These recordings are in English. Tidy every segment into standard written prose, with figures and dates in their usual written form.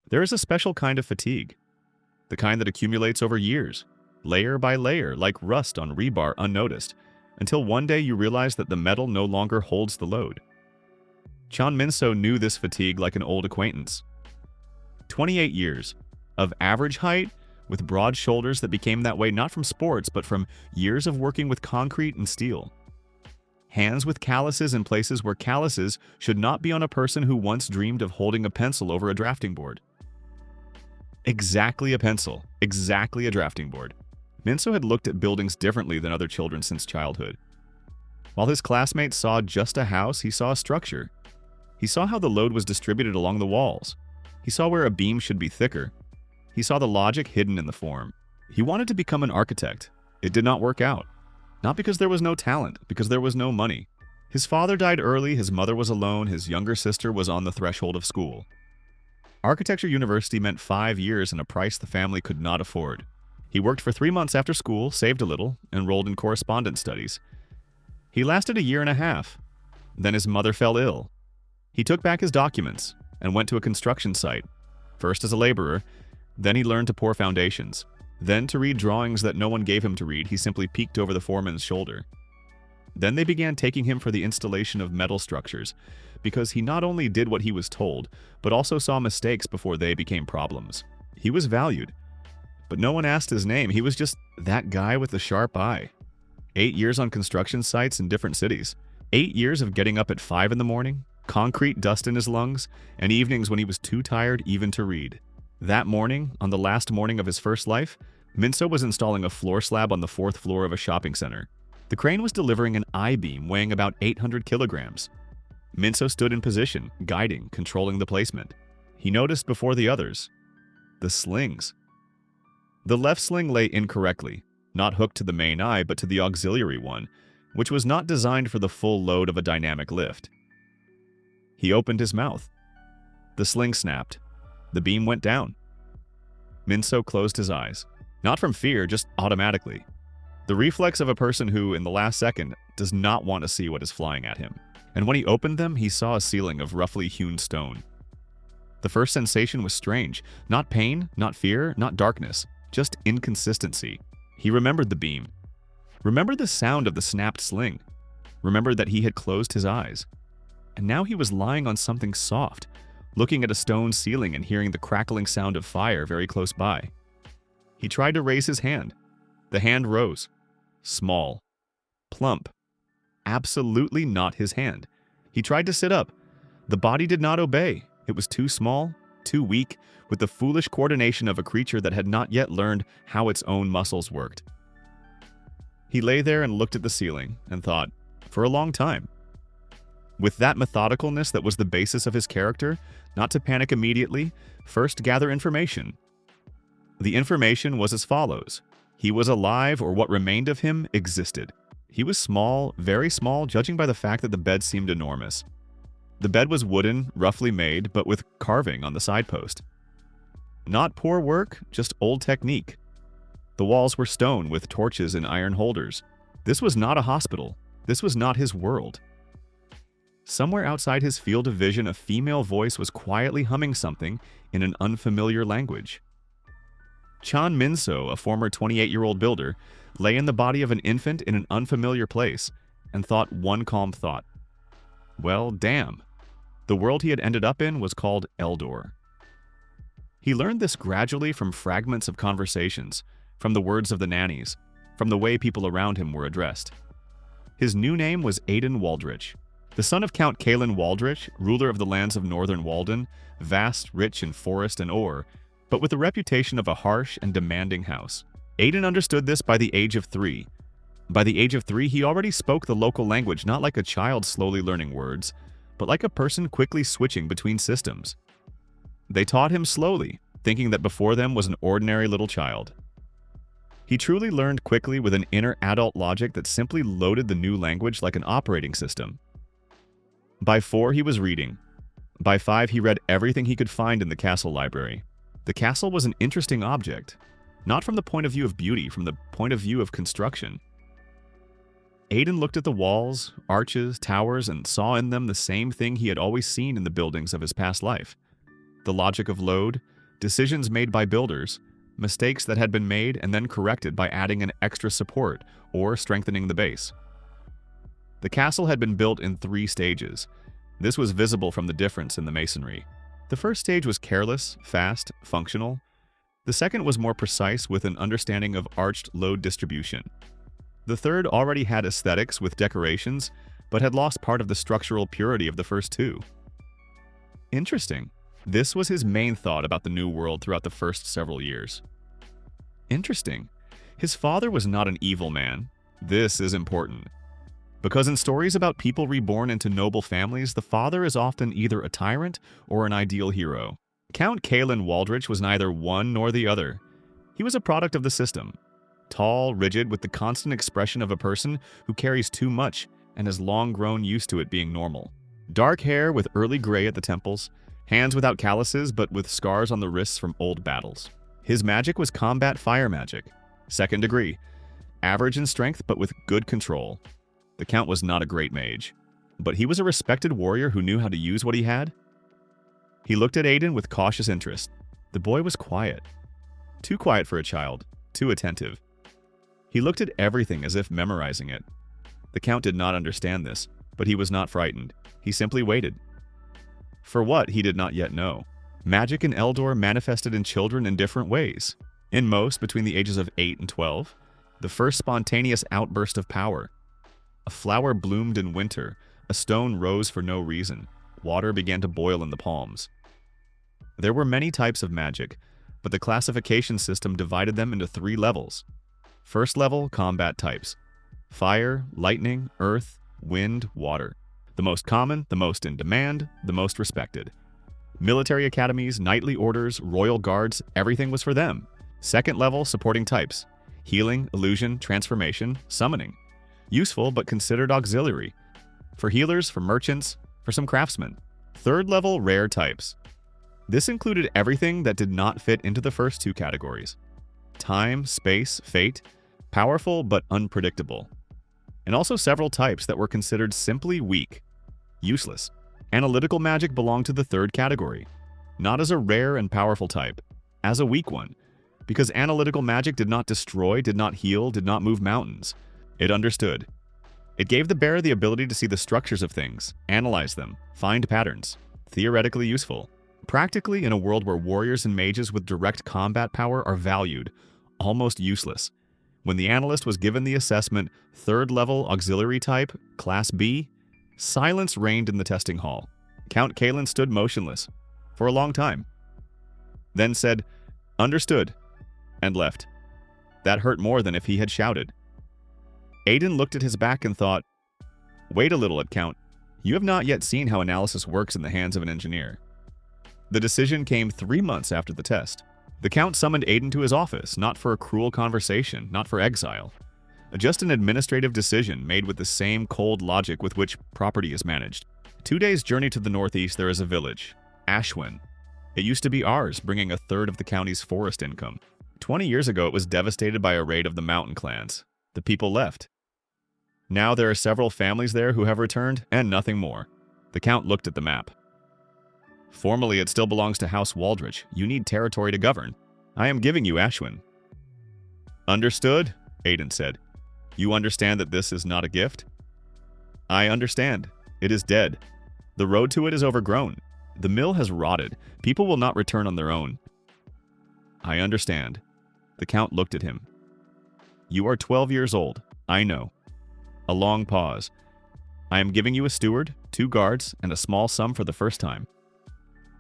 There is a special kind of fatigue, the kind that accumulates over years, layer by layer, like rust on rebar unnoticed, until one day you realize that the metal no longer holds the load. Chan Minso knew this fatigue like an old acquaintance. 28 years of average height with broad shoulders that became that way not from sports but from years of working with concrete and steel. Hands with calluses in places where calluses should not be on a person who once dreamed of holding a pencil over a drafting board. Exactly a pencil, exactly a drafting board. Minso had looked at buildings differently than other children since childhood. While his classmates saw just a house, he saw a structure. He saw how the load was distributed along the walls. He saw where a beam should be thicker. He saw the logic hidden in the form. He wanted to become an architect. It did not work out. Not because there was no talent, because there was no money. His father died early, his mother was alone, his younger sister was on the threshold of school. Architecture university meant 5 years and a price the family could not afford. He worked for 3 months after school, saved a little, enrolled in correspondence studies. He lasted a year and a half. Then his mother fell ill. He took back his documents and went to a construction site, first as a laborer, then he learned to pour foundations. Then to read drawings that no one gave him to read, he simply peeked over the foreman's shoulder. Then they began taking him for the installation of metal structures, because he not only did what he was told, but also saw mistakes before they became problems. He was valued. But no one asked his name, he was just that guy with the sharp eye. 8 years on construction sites in different cities. 8 years of getting up at 5 in the morning, concrete dust in his lungs, and evenings when he was too tired even to read. That morning, on the last morning of his first life, Minso was installing a floor slab on the 4th floor of a shopping center. The crane was delivering an I-beam weighing about 800 kilograms. Minso stood in position, guiding, controlling the placement. He noticed before the others the slings. The left sling lay incorrectly, not hooked to the main eye but to the auxiliary one, which was not designed for the full load of a dynamic lift. He opened his mouth. The sling snapped. The beam went down. Minso closed his eyes. Not from fear, just automatically. The reflex of a person who, in the last second, does not want to see what is flying at him. And when he opened them, he saw a ceiling of roughly hewn stone. The first sensation was strange. Not pain, not fear, not darkness, just inconsistency. He remembered the beam. Remembered the sound of the snapped sling. Remembered that he had closed his eyes. And now he was lying on something soft, looking at a stone ceiling and hearing the crackling sound of fire very close by. He tried to raise his hand. The hand rose. Small. Plump. Absolutely not his hand. He tried to sit up. The body did not obey. It was too small, too weak, with the foolish coordination of a creature that had not yet learned how its own muscles worked. He lay there and looked at the ceiling and thought, for a long time. With that methodicalness that was the basis of his character, not to panic immediately, first gather information. The information was as follows. He was alive, or what remained of him existed. He was small, very small, judging by the fact that the bed seemed enormous. The bed was wooden, roughly made, but with carving on the side post. Not poor work, just old technique. The walls were stone with torches and iron holders. This was not a hospital. This was not his world. Somewhere outside his field of vision, a female voice was quietly humming something in an unfamiliar language. Chan Minso, a former 28-year-old builder, lay in the body of an infant in an unfamiliar place and thought one calm thought. Well, damn. The world he had ended up in was called Eldor. He learned this gradually from fragments of conversations, from the words of the nannies, from the way people around him were addressed. His new name was Aidan Waldrich, the son of Count Kalen Waldrich, ruler of the lands of northern Walden, vast, rich in forest and ore, but with the reputation of a harsh and demanding house. Aidan understood this by the age of 3. By the age of 3, he already spoke the local language not like a child slowly learning words, but like a person quickly switching between systems. They taught him slowly, thinking that before them was an ordinary little child. He truly learned quickly with an inner adult logic that simply loaded the new language like an operating system. By 4, he was reading. By 5, he read everything he could find in the castle library. The castle was an interesting object, not from the point of view of beauty, from the point of view of construction. Aidan looked at the walls, arches, towers, and saw in them the same thing he had always seen in the buildings of his past life. The logic of load, decisions made by builders, mistakes that had been made and then corrected by adding an extra support or strengthening the base. The castle had been built in 3 stages. This was visible from the difference in the masonry. The first stage was careless, fast, functional. The second was more precise with an understanding of arched load distribution. The third already had aesthetics with decorations, but had lost part of the structural purity of the first 2. Interesting. This was his main thought about the new world throughout the first several years. Interesting. His father was not an evil man. This is important. Because in stories about people reborn into noble families, the father is often either a tyrant or an ideal hero. Count Kalen Waldrich was neither one nor the other. He was a product of the system. Tall, rigid, with the constant expression of a person who carries too much and has long grown used to it being normal. Dark hair with early gray at the temples, hands without calluses but with scars on the wrists from old battles. His magic was combat fire magic, 2nd degree, average in strength but with good control. The Count was not a great mage, but he was a respected warrior who knew how to use what he had. He looked at Aiden with cautious interest. The boy was quiet. Too quiet for a child, too attentive. He looked at everything as if memorizing it. The Count did not understand this, but he was not frightened. He simply waited. For what, he did not yet know. Magic in Eldor manifested in children in different ways. In most, between the ages of 8 and 12, the first spontaneous outburst of power. A flower bloomed in winter, a stone rose for no reason, water began to boil in the palms. There were many types of magic, but the classification system divided them into 3 levels. First level, combat types. Fire, lightning, earth, wind, water. The most common, the most in demand, the most respected. Military academies, knightly orders, royal guards, everything was for them. Second level, supporting types. Healing, illusion, transformation, summoning. Useful but considered auxiliary. For healers, for merchants, for some craftsmen. Third level, rare types. This included everything that did not fit into the first 2 categories. Time, space, fate, powerful but unpredictable. And also several types that were considered simply weak, useless. Analytical magic belonged to the 3rd category, not as a rare and powerful type, as a weak one, because analytical magic did not destroy, did not heal, did not move mountains. It understood. It gave the bearer the ability to see the structures of things, analyze them, find patterns. Theoretically useful. Practically, in a world where warriors and mages with direct combat power are valued, almost useless. When the analyst was given the assessment, 3rd level auxiliary type, Class B, silence reigned in the testing hall. Count Kalen stood motionless for a long time, then said, "Understood," and left. That hurt more than if he had shouted. Aiden looked at his back and thought, "Wait a little, Count. You have not yet seen how analysis works in the hands of an engineer." The decision came 3 months after the test. The Count summoned Aiden to his office, not for a cruel conversation, not for exile. Just an administrative decision made with the same cold logic with which property is managed. 2 days' journey to the northeast there is a village, Ashwin. It used to be ours, bringing 1/3 of the county's forest income. 20 years ago it was devastated by a raid of the mountain clans. The people left. Now there are several families there who have returned, and nothing more. The Count looked at the map. Formally, it still belongs to House Waldrich. You need territory to govern. I am giving you Ashwin. Understood, Aiden said. You understand that this is not a gift? I understand. It is dead. The road to it is overgrown. The mill has rotted. People will not return on their own. I understand. The Count looked at him. You are 12 years old. I know. A long pause. I am giving you a steward, 2 guards, and a small sum for the first time.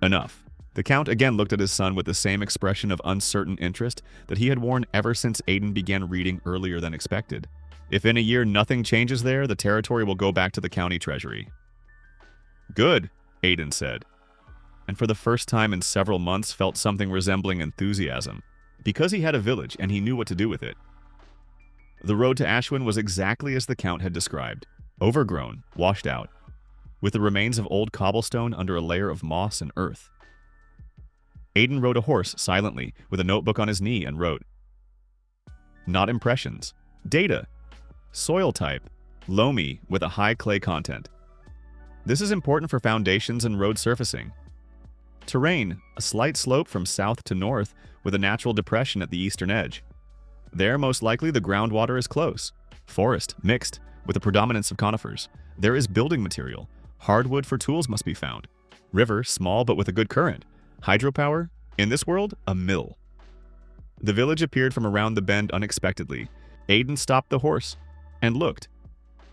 Enough. The Count again looked at his son with the same expression of uncertain interest that he had worn ever since Aiden began reading earlier than expected. If in a year nothing changes there, the territory will go back to the county treasury. Good, Aiden said, and for the first time in several months felt something resembling enthusiasm, because he had a village and he knew what to do with it. The road to Ashwin was exactly as the Count had described, overgrown, washed out, with the remains of old cobblestone under a layer of moss and earth. Aiden rode a horse silently, with a notebook on his knee, and wrote, Not impressions. Data. Soil type. Loamy with a high clay content. This is important for foundations and road surfacing. Terrain, a slight slope from south to north with a natural depression at the eastern edge. There, most likely, the groundwater is close. Forest, mixed, with a predominance of conifers. There is building material. Hardwood for tools must be found. River, small but with a good current. Hydropower, in this world, a mill. The village appeared from around the bend unexpectedly. Aiden stopped the horse and looked.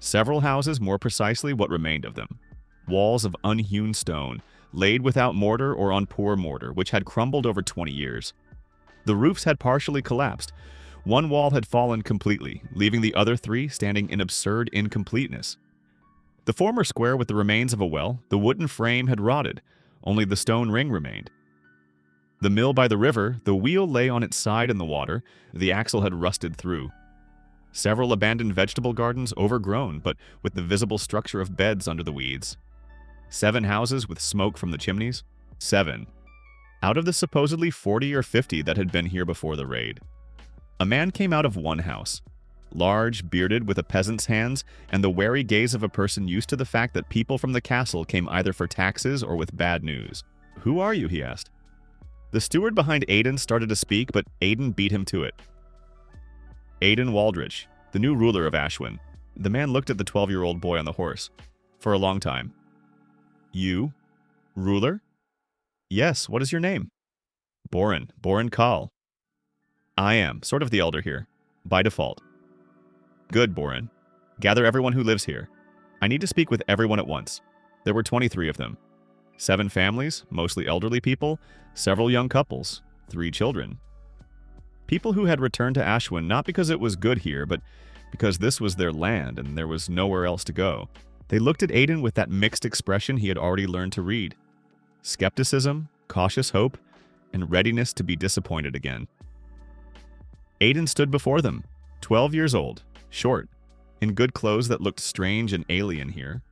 Several houses, more precisely what remained of them. Walls of unhewn stone, laid without mortar or on poor mortar, which had crumbled over 20 years. The roofs had partially collapsed. One wall had fallen completely, leaving the other three standing in absurd incompleteness. The former square with the remains of a well, the wooden frame had rotted, only the stone ring remained. The mill by the river, the wheel lay on its side in the water, the axle had rusted through. Several abandoned vegetable gardens overgrown, but with the visible structure of beds under the weeds. 7 houses with smoke from the chimneys. 7. Out of the supposedly 40 or 50 that had been here before the raid. A man came out of one house. Large, bearded, with a peasant's hands, and the wary gaze of a person used to the fact that people from the castle came either for taxes or with bad news. "Who are you?" he asked. The steward behind Aiden started to speak, but Aiden beat him to it. "Aiden Waldrich, the new ruler of Ashwin." The man looked at the 12-year-old boy on the horse. "For a long time." "You? Ruler?" "Yes, what is your name?" Boren Kal." "I am, sort of the elder here, by default." "Good, Boren. Gather everyone who lives here. I need to speak with everyone at once." There were 23 of them. 7 families, mostly elderly people, several young couples, 3 children. People who had returned to Ashwin not because it was good here, but because this was their land and there was nowhere else to go. They looked at Aiden with that mixed expression he had already learned to read. Skepticism, cautious hope, and readiness to be disappointed again. Aiden stood before them, 12 years old, short, in good clothes that looked strange and alien here.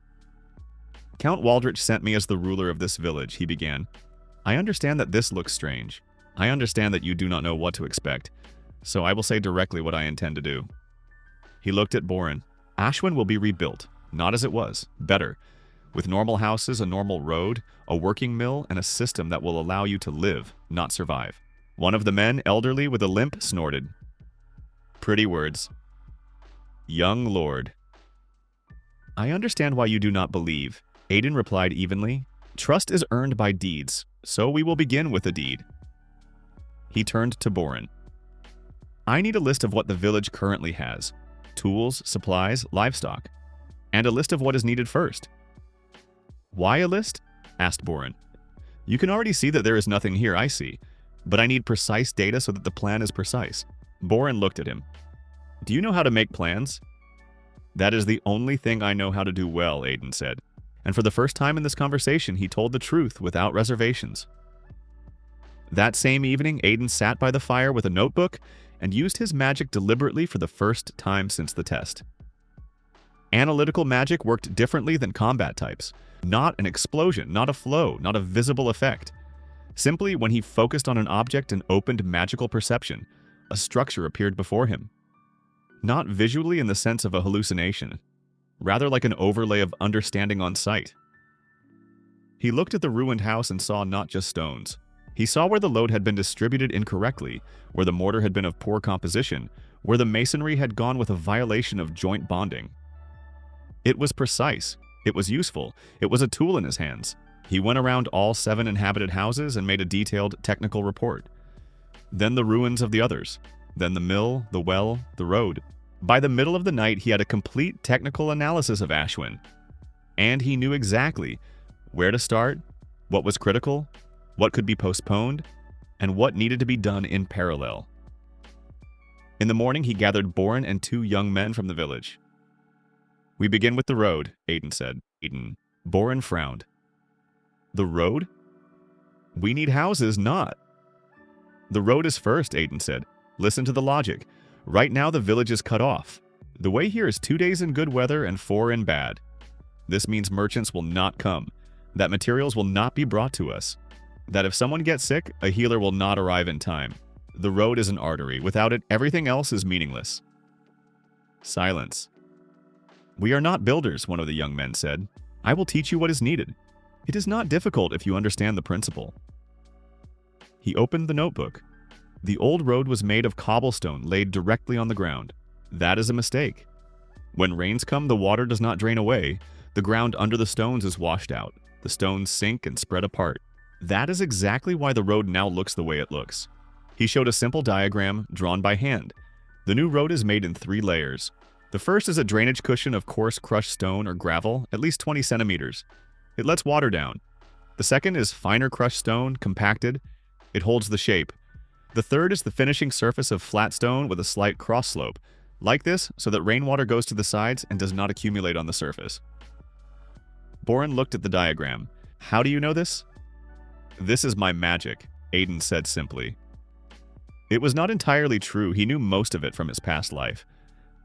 "Count Waldrich sent me as the ruler of this village," he began. "I understand that this looks strange. I understand that you do not know what to expect, so I will say directly what I intend to do." He looked at Boren. "Ashwin will be rebuilt, not as it was, better, with normal houses, a normal road, a working mill, and a system that will allow you to live, not survive." One of the men, elderly with a limp, snorted. "Pretty words." "Young lord." "I understand why you do not believe," Aiden replied evenly. "Trust is earned by deeds, so we will begin with a deed." He turned to Boren. "I need a list of what the village currently has. Tools, supplies, livestock. And a list of what is needed first." "Why a list?" asked Boren. "You can already see that there is nothing here, I see. But I need precise data so that the plan is precise." Boren looked at him. "Do you know how to make plans?" "That is the only thing I know how to do well," Aiden said. And for the first time in this conversation, he told the truth without reservations. That same evening, Aiden sat by the fire with a notebook and used his magic deliberately for the first time since the test. Analytical magic worked differently than combat types. Not an explosion, not a flow, not a visible effect. Simply, when he focused on an object and opened magical perception, a structure appeared before him. Not visually in the sense of a hallucination, rather like an overlay of understanding on sight. He looked at the ruined house and saw not just stones. He saw where the load had been distributed incorrectly, where the mortar had been of poor composition, where the masonry had gone with a violation of joint bonding. It was precise. It was useful. It was a tool in his hands. He went around all 7 inhabited houses and made a detailed technical report. Then the ruins of the others. Then the mill, the well, the road. By the middle of the night, he had a complete technical analysis of Ashwin. And he knew exactly where to start, what was critical, what could be postponed, and what needed to be done in parallel. In the morning, he gathered Boren and 2 young men from the village. "We begin with the road," Aiden said. Boren frowned. "The road? We need houses, not." "The road is first," Aiden said. "Listen to the logic. Right now the village is cut off. The way here is 2 days in good weather and 4 in bad. This means merchants will not come, that materials will not be brought to us, that if someone gets sick, a healer will not arrive in time. The road is an artery. Without it, everything else is meaningless." Silence. "We are not builders," one of the young men said. "I will teach you what is needed. It is not difficult if you understand the principle. He opened the notebook. The old road was made of cobblestone laid directly on the ground. That is a mistake. When rains come, the water does not drain away. The ground under the stones is washed out. The stones sink and spread apart. That is exactly why the road now looks the way it looks. He showed a simple diagram drawn by hand. The new road is made in 3 layers. The first is a drainage cushion of coarse crushed stone or gravel, at least 20 centimeters. It lets water down. The second is finer crushed stone, compacted. It holds the shape. The third is the finishing surface of flat stone with a slight cross slope, like this so that rainwater goes to the sides and does not accumulate on the surface. Boren looked at the diagram. How do you know this? This is my magic, Aiden said simply. It was not entirely true. He knew most of it from his past life.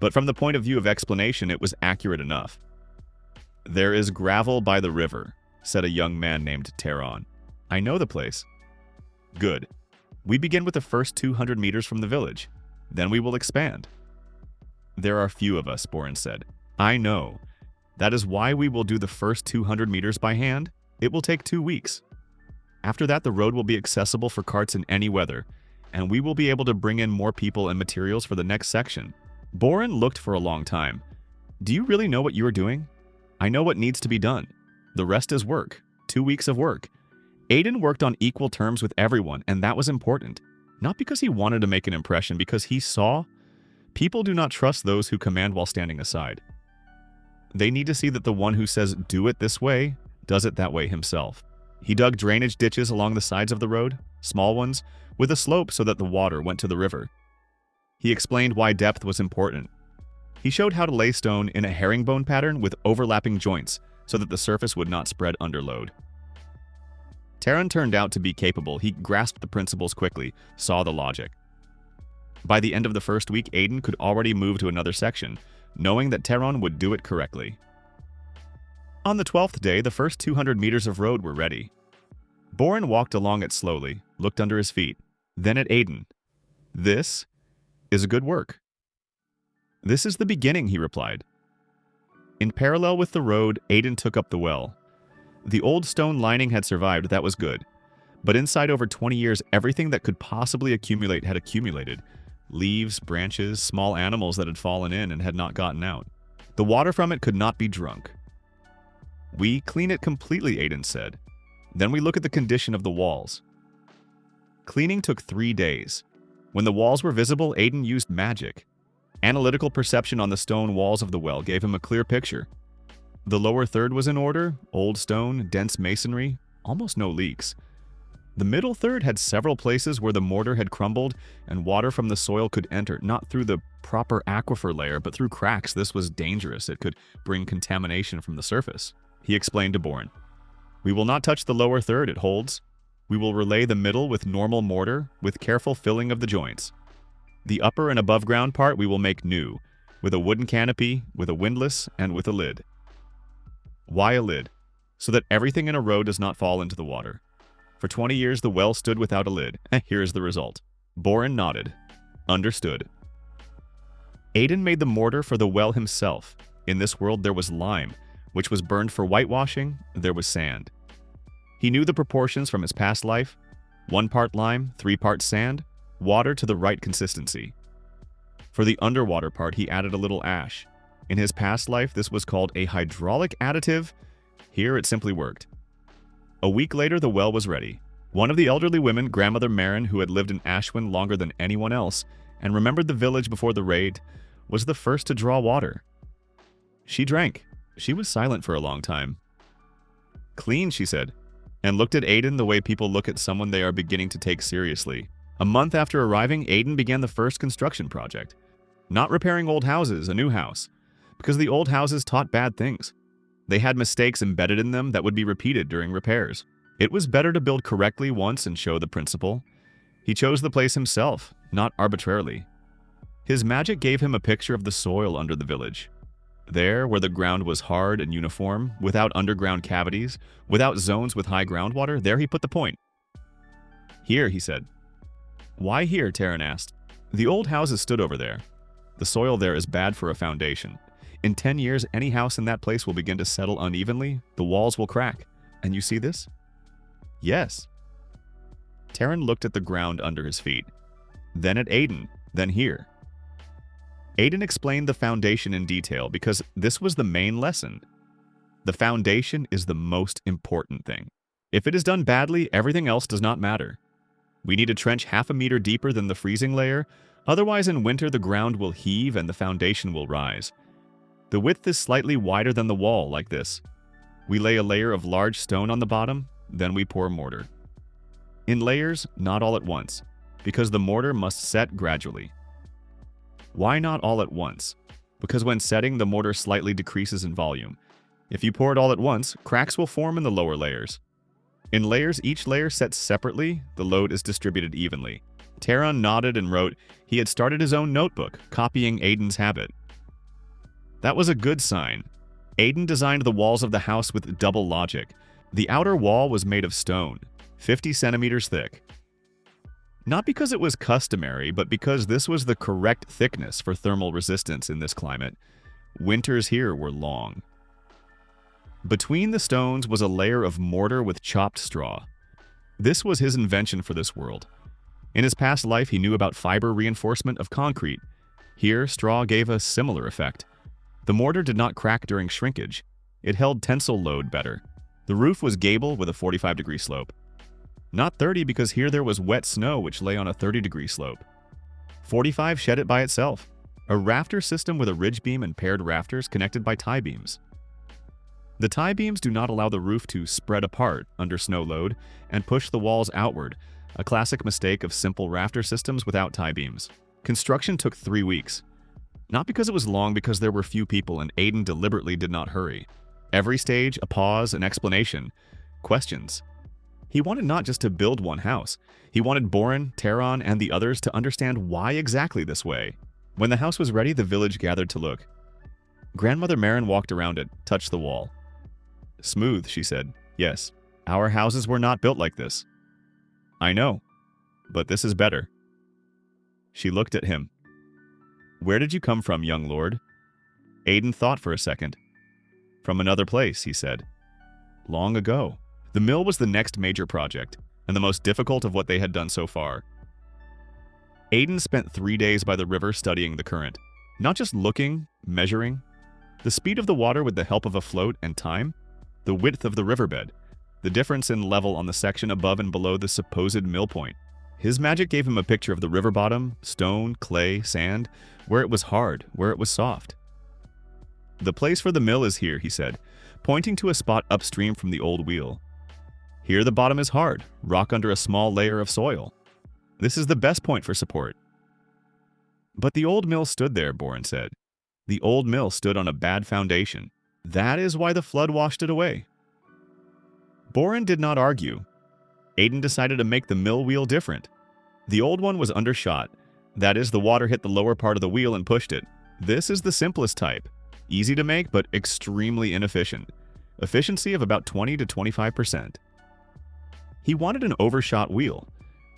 But from the point of view of explanation, it was accurate enough. There is gravel by the river, said a young man named Taron. I know the place. Good. We begin with the first 200 meters from the village. Then we will expand. There are few of us, Boren said. I know. That is why we will do the first 200 meters by hand. It will take 2 weeks. After that, the road will be accessible for carts in any weather, and we will be able to bring in more people and materials for the next section. Boren looked for a long time. Do you really know what you are doing? I know what needs to be done. The rest is work. 2 weeks of work. Aiden worked on equal terms with everyone, and that was important. Not because he wanted to make an impression, because he saw people do not trust those who command while standing aside. They need to see that the one who says, do it this way, does it that way himself. He dug drainage ditches along the sides of the road, small ones, with a slope so that the water went to the river. He explained why depth was important. He showed how to lay stone in a herringbone pattern with overlapping joints so that the surface would not spread under load. Taron turned out to be capable. He grasped the principles quickly, saw the logic. By the end of the first week, Aiden could already move to another section, knowing that Taron would do it correctly. On the 12th day, the first 200 meters of road were ready. Boren walked along it slowly, looked under his feet, then at Aiden. This is a good work. This is the beginning, he replied. In parallel with the road, Aiden took up the well. The old stone lining had survived, that was good. But inside over 20 years, everything that could possibly accumulate had accumulated. Leaves, branches, small animals that had fallen in and had not gotten out. The water from it could not be drunk. We clean it completely, Aiden said. Then we look at the condition of the walls. Cleaning took 3 days. When the walls were visible, Aiden used magic. Analytical perception on the stone walls of the well gave him a clear picture. The lower third was in order, old stone, dense masonry, almost no leaks. The middle third had several places where the mortar had crumbled and water from the soil could enter, not through the proper aquifer layer, but through cracks. This was dangerous. It could bring contamination from the surface. He explained to Boren. We will not touch the lower third, it holds. We will relay the middle with normal mortar, with careful filling of the joints. The upper and above ground part we will make new, with a wooden canopy, with a windlass, and with a lid. Why a lid? So that everything in a row does not fall into the water. For 20 years the well stood without a lid. Here is the result. Boren nodded. Understood. Aiden made the mortar for the well himself. In this world there was lime, which was burned for whitewashing. There was sand. He knew the proportions from his past life. 1 part lime, 3 parts sand, water to the right consistency. For the underwater part, he added a little ash. In his past life, this was called a hydraulic additive. Here, it simply worked. A week later, the well was ready. One of the elderly women, Grandmother Marin, who had lived in Ashwin longer than anyone else and remembered the village before the raid, was the first to draw water. She drank. She was silent for a long time. Clean, she said, and looked at Aiden the way people look at someone they are beginning to take seriously. A month after arriving, Aiden began the first construction project. Not repairing old houses, a new house, because the old houses taught bad things. They had mistakes embedded in them that would be repeated during repairs. It was better to build correctly once and show the principle. He chose the place himself, not arbitrarily. His magic gave him a picture of the soil under the village. There, where the ground was hard and uniform, without underground cavities, without zones with high groundwater, there he put the point. Here, he said. Why here? Taron asked. The old houses stood over there. The soil there is bad for a foundation. In 10 years, any house in that place will begin to settle unevenly, the walls will crack. And you see this? Yes. Taran looked at the ground under his feet, then at Aiden, then here. Aiden explained the foundation in detail because this was the main lesson. The foundation is the most important thing. If it is done badly, everything else does not matter. We need to trench half a meter deeper than the freezing layer, otherwise in winter the ground will heave and the foundation will rise. The width is slightly wider than the wall, like this. We lay a layer of large stone on the bottom, then we pour mortar. In layers, not all at once, because the mortar must set gradually. Why not all at once? Because when setting, the mortar slightly decreases in volume. If you pour it all at once, cracks will form in the lower layers. In layers, each layer sets separately, the load is distributed evenly. Taran nodded and wrote he had started his own notebook, copying Aiden's habit. That was a good sign. Aiden designed the walls of the house with double logic. The outer wall was made of stone, 50 centimeters thick. Not because it was customary, but because this was the correct thickness for thermal resistance in this climate. Winters here were long. Between the stones was a layer of mortar with chopped straw. This was his invention for this world. In his past life, he knew about fiber reinforcement of concrete. Here, straw gave a similar effect. The mortar did not crack during shrinkage. It held tensile load better. The roof was gable with a 45-degree slope. Not 30 because here there was wet snow which lay on a 30-degree slope. 45 shed it by itself. A rafter system with a ridge beam and paired rafters connected by tie beams. The tie beams do not allow the roof to spread apart under snow load and push the walls outward, a classic mistake of simple rafter systems without tie beams. Construction took 3 weeks. Not because it was long, because there were few people and Aiden deliberately did not hurry. Every stage, a pause, an explanation, questions. He wanted not just to build one house. He wanted Boren, Taran, and the others to understand why exactly this way. When the house was ready, the village gathered to look. Grandmother Marin walked around it, touched the wall. Smooth, she said. Yes, our houses were not built like this. I know, but this is better. She looked at him. Where did you come from, young lord? Aiden thought for a second. From another place, he said. Long ago. The mill was the next major project, and the most difficult of what they had done so far. Aiden spent 3 days by the river studying the current. Not just looking, measuring. The speed of the water with the help of a float and time. The width of the riverbed. The difference in level on the section above and below the supposed mill point. His magic gave him a picture of the river bottom, stone, clay, sand, where it was hard, where it was soft. The place for the mill is here, he said, pointing to a spot upstream from the old wheel. Here the bottom is hard, rock under a small layer of soil. This is the best point for support. But the old mill stood there, Boren said. The old mill stood on a bad foundation. That is why the flood washed it away. Boren did not argue. Aiden decided to make the mill wheel different. The old one was undershot. That is, the water hit the lower part of the wheel and pushed it. This is the simplest type. Easy to make, but extremely inefficient. Efficiency of about 20 to 25%. He wanted an overshot wheel.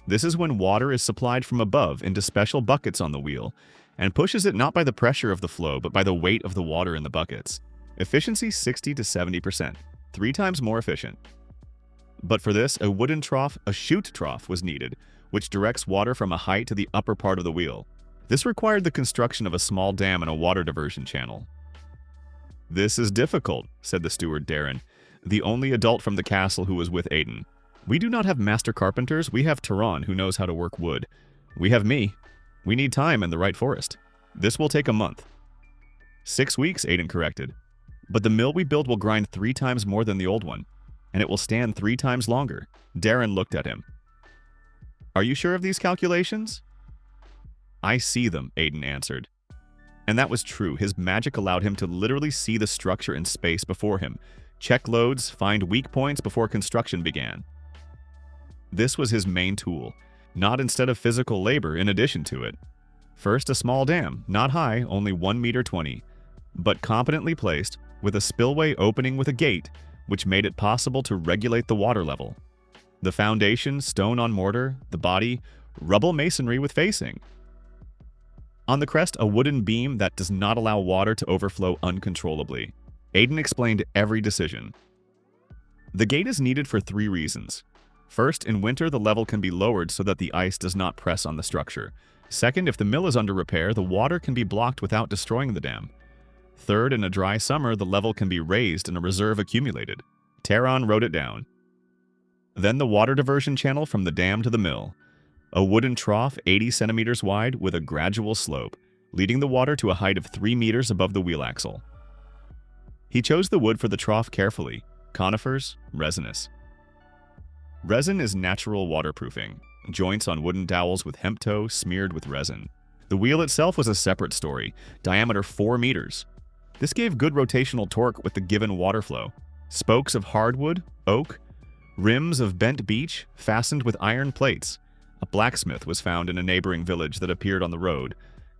This is when water is supplied from above into special buckets on the wheel, and pushes it not by the pressure of the flow, but by the weight of the water in the buckets. Efficiency 60 to 70%, 3 times more efficient. But for this, a wooden trough, a chute trough, was needed, which directs water from a height to the upper part of the wheel. This required the construction of a small dam and a water diversion channel. This is difficult, said the steward Darren, the only adult from the castle who was with Aiden. We do not have master carpenters, we have Taran who knows how to work wood. We have me. We need time and the right forest. This will take a month. 6 weeks, Aiden corrected. But the mill we build will grind 3 times more than the old one, and it will stand 3 times longer. Darren looked at him. Are you sure of these calculations? I see them, Aiden answered. And that was true. His magic allowed him to literally see the structure in space before him, check loads, find weak points before construction began. This was his main tool, not instead of physical labor in addition to it. First, a small dam, not high, only 1.20 meters, but competently placed, with a spillway opening with a gate, which made it possible to regulate the water level. The foundation, stone on mortar, the body, rubble masonry with facing. On the crest, a wooden beam that does not allow water to overflow uncontrollably. Aiden explained every decision. The gate is needed for 3 reasons. First, in winter the level can be lowered so that the ice does not press on the structure. Second, if the mill is under repair, the water can be blocked without destroying the dam. Third, in a dry summer, the level can be raised and a reserve accumulated. Tehran wrote it down. Then the water diversion channel from the dam to the mill. A wooden trough 80 centimeters wide with a gradual slope, leading the water to a height of 3 meters above the wheel axle. He chose the wood for the trough carefully. Conifers, resinous. Resin is natural waterproofing. Joints on wooden dowels with hemp tow smeared with resin. The wheel itself was a separate story, diameter 4 meters. This gave good rotational torque with the given water flow. Spokes of hardwood, oak, rims of bent beech fastened with iron plates. A blacksmith was found in a neighboring village that appeared on the road,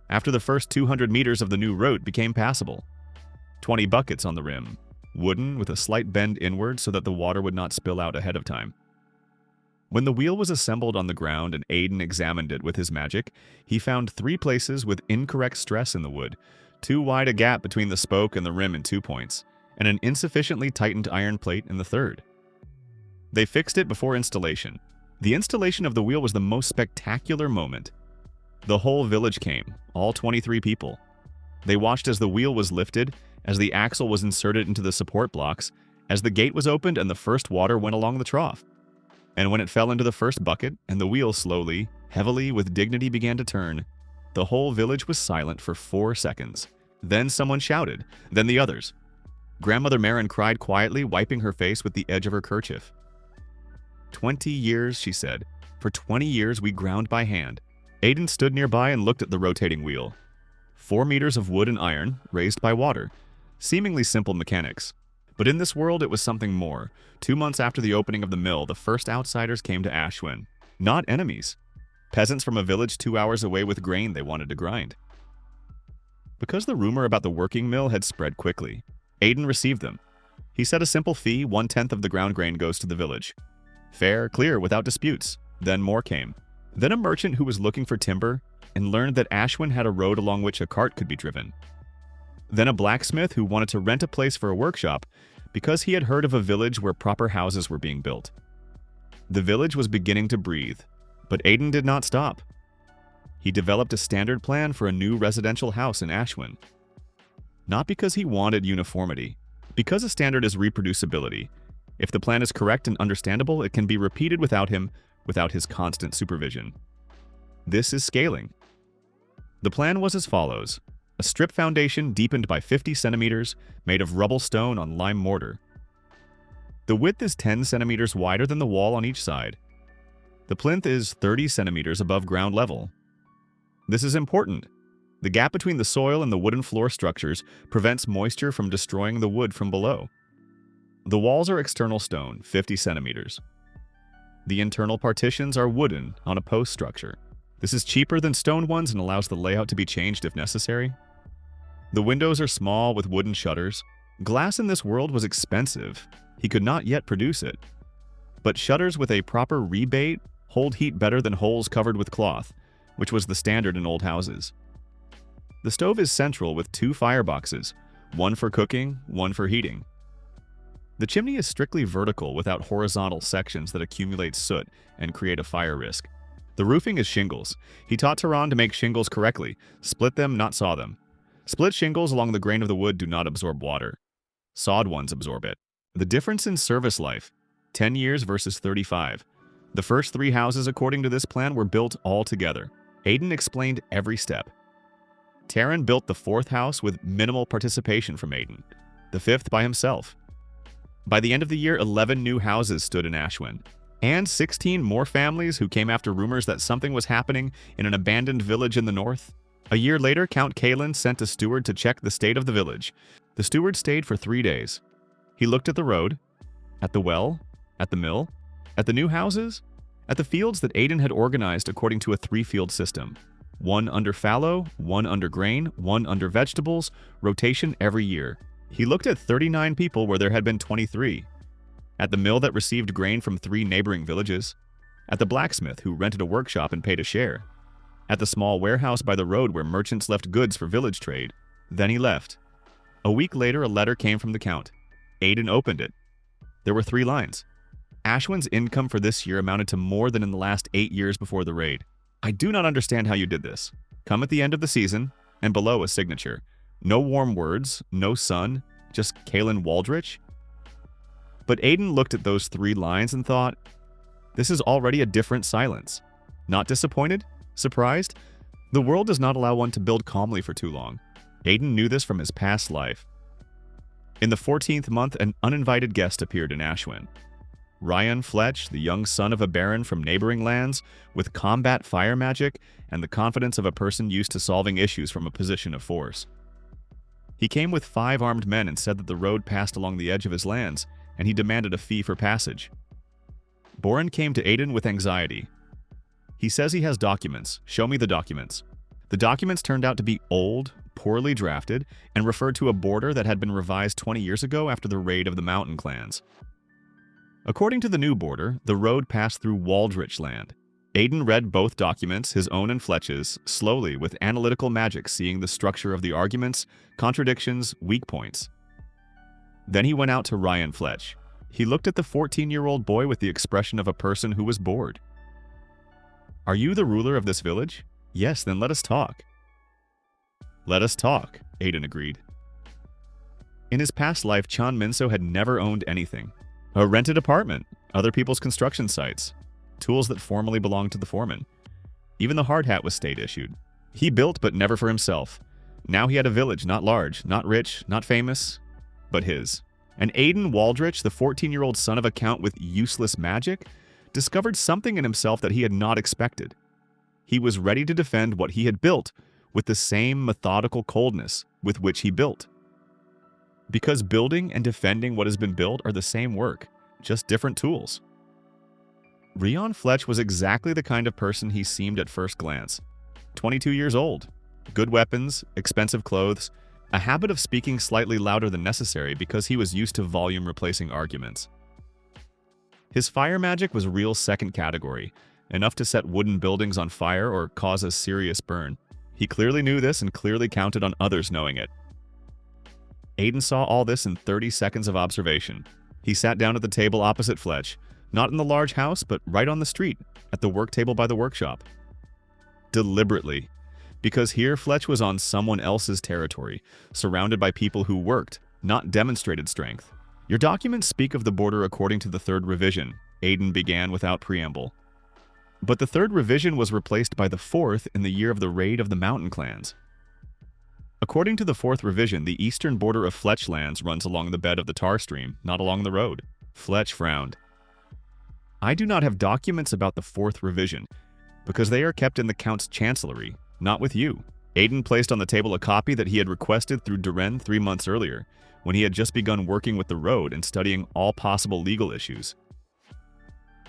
after the first 200 meters of the new route became passable. 20 buckets on the rim, wooden with a slight bend inward so that the water would not spill out ahead of time. When the wheel was assembled on the ground and Aiden examined it with his magic, he found 3 places with incorrect stress in the wood, too wide a gap between the spoke and the rim in 2 points, and an insufficiently tightened iron plate in the 3rd. They fixed it before installation. The installation of the wheel was the most spectacular moment. The whole village came, all 23 people. They watched as the wheel was lifted, as the axle was inserted into the support blocks, as the gate was opened and the first water went along the trough. And when it fell into the first bucket and the wheel slowly, heavily, with dignity began to turn, the whole village was silent for 4 seconds. Then someone shouted, then the others. Grandmother Marin cried quietly, wiping her face with the edge of her kerchief. 20 years, she said. For 20 years we ground by hand. Aiden stood nearby and looked at the rotating wheel. 4 meters of wood and iron, raised by water. Seemingly simple mechanics. But in this world it was something more. 2 months after the opening of the mill, the first outsiders came to Ashwin. Not enemies. Peasants from a village 2 hours away with grain they wanted to grind. Because the rumor about the working mill had spread quickly, Aiden received them. He set a simple fee, 1/10 of the ground grain goes to the village. Fair, clear, without disputes. Then more came. Then a merchant who was looking for timber and learned that Ashwin had a road along which a cart could be driven. Then a blacksmith who wanted to rent a place for a workshop because he had heard of a village where proper houses were being built. The village was beginning to breathe, but Aiden did not stop. He developed a standard plan for a new residential house in Ashwin. Not because he wanted uniformity, because a standard is reproducibility. If the plan is correct and understandable, it can be repeated without him, without his constant supervision. This is scaling. The plan was as follows. A strip foundation deepened by 50 centimeters, made of rubble stone on lime mortar. The width is 10 centimeters wider than the wall on each side. The plinth is 30 centimeters above ground level. This is important. The gap between the soil and the wooden floor structures prevents moisture from destroying the wood from below. The walls are external stone, 50 centimeters. The internal partitions are wooden on a post structure. This is cheaper than stone ones and allows the layout to be changed if necessary. The windows are small with wooden shutters. Glass in this world was expensive. He could not yet produce it. But shutters with a proper rebate hold heat better than holes covered with cloth, which was the standard in old houses. The stove is central with 2 fireboxes, one for cooking, one for heating. The chimney is strictly vertical without horizontal sections that accumulate soot and create a fire risk. The roofing is shingles. He taught Tehran to make shingles correctly, split them, not saw them. Split shingles along the grain of the wood do not absorb water. Sawed ones absorb it. The difference in service life, 10 years versus 35. The first 3 houses according to this plan were built all together. Aiden explained every step. Tehran built the 4th house with minimal participation from Aiden, the 5th by himself. By the end of the year, 11 new houses stood in Ashwin, and 16 more families who came after rumors that something was happening in an abandoned village in the north. A year later, Count Kalin sent a steward to check the state of the village. The steward stayed for 3 days. He looked at the road, at the well, at the mill, at the new houses, at the fields that Aiden had organized according to a 3-field system. 1 under fallow, 1 under grain, 1 under vegetables, rotation every year. He looked at 39 people where there had been 23. At the mill that received grain from 3 neighboring villages. At the blacksmith who rented a workshop and paid a share. At the small warehouse by the road where merchants left goods for village trade. Then he left. A week later, a letter came from the count. Aiden opened it. There were 3 lines. Ashwin's income for this year amounted to more than in the last 8 years before the raid. I do not understand how you did this. Come at the end of the season, and below a signature. No warm words, no sun, just Kalen Waldrich. But Aiden looked at those 3 lines and thought, this is already a different silence. Not disappointed? Surprised? The world does not allow one to build calmly for too long. Aiden knew this from his past life. In the 14th month, an uninvited guest appeared in Ashwin. Ryan Fletch, the young son of a baron from neighboring lands, with combat fire magic and the confidence of a person used to solving issues from a position of force. He came with 5 armed men and said that the road passed along the edge of his lands, and he demanded a fee for passage. Boren came to Aiden with anxiety. He says he has documents. Show me the documents. The documents turned out to be old, poorly drafted, and referred to a border that had been revised 20 years ago after the raid of the mountain clans. According to the new border, the road passed through Waldrich land. Aiden read both documents, his own and Fletch's, slowly with analytical magic, seeing the structure of the arguments, contradictions, weak points. Then he went out to Ryan Fletch. He looked at the 14-year-old boy with the expression of a person who was bored. Are you the ruler of this village? Yes, then let us talk. Let us talk, Aiden agreed. In his past life, Chan Minso had never owned anything. A rented apartment, other people's construction sites, tools that formerly belonged to the foreman. Even the hard hat was state-issued. He built, but never for himself. Now he had a village, not large, not rich, not famous, but his. And Aiden Waldrich, the 14-year-old son of a count with useless magic, discovered something in himself that he had not expected. He was ready to defend what he had built with the same methodical coldness with which he built. Because building and defending what has been built are the same work, just different tools. Ryan Fletch was exactly the kind of person he seemed at first glance. 22 years old, good weapons, expensive clothes, a habit of speaking slightly louder than necessary because he was used to volume replacing arguments. His fire magic was real second category, enough to set wooden buildings on fire or cause a serious burn. He clearly knew this and clearly counted on others knowing it. Aiden saw all this in 30 seconds of observation. He sat down at the table opposite Fletch, not in the large house, but right on the street, at the work table by the workshop. Deliberately, because here Fletch was on someone else's territory, surrounded by people who worked, not demonstrated strength. Your documents speak of the border according to the 3rd revision, Aiden began without preamble. But the 3rd revision was replaced by the 4th in the year of the raid of the mountain clans. According to the 4th revision, the eastern border of Fletch lands runs along the bed of the Tar Stream, not along the road. Fletch frowned. I do not have documents about the 4th revision, because they are kept in the Count's chancellery, not with you. Aiden placed on the table a copy that he had requested through Duren 3 months earlier, when he had just begun working with the road and studying all possible legal issues.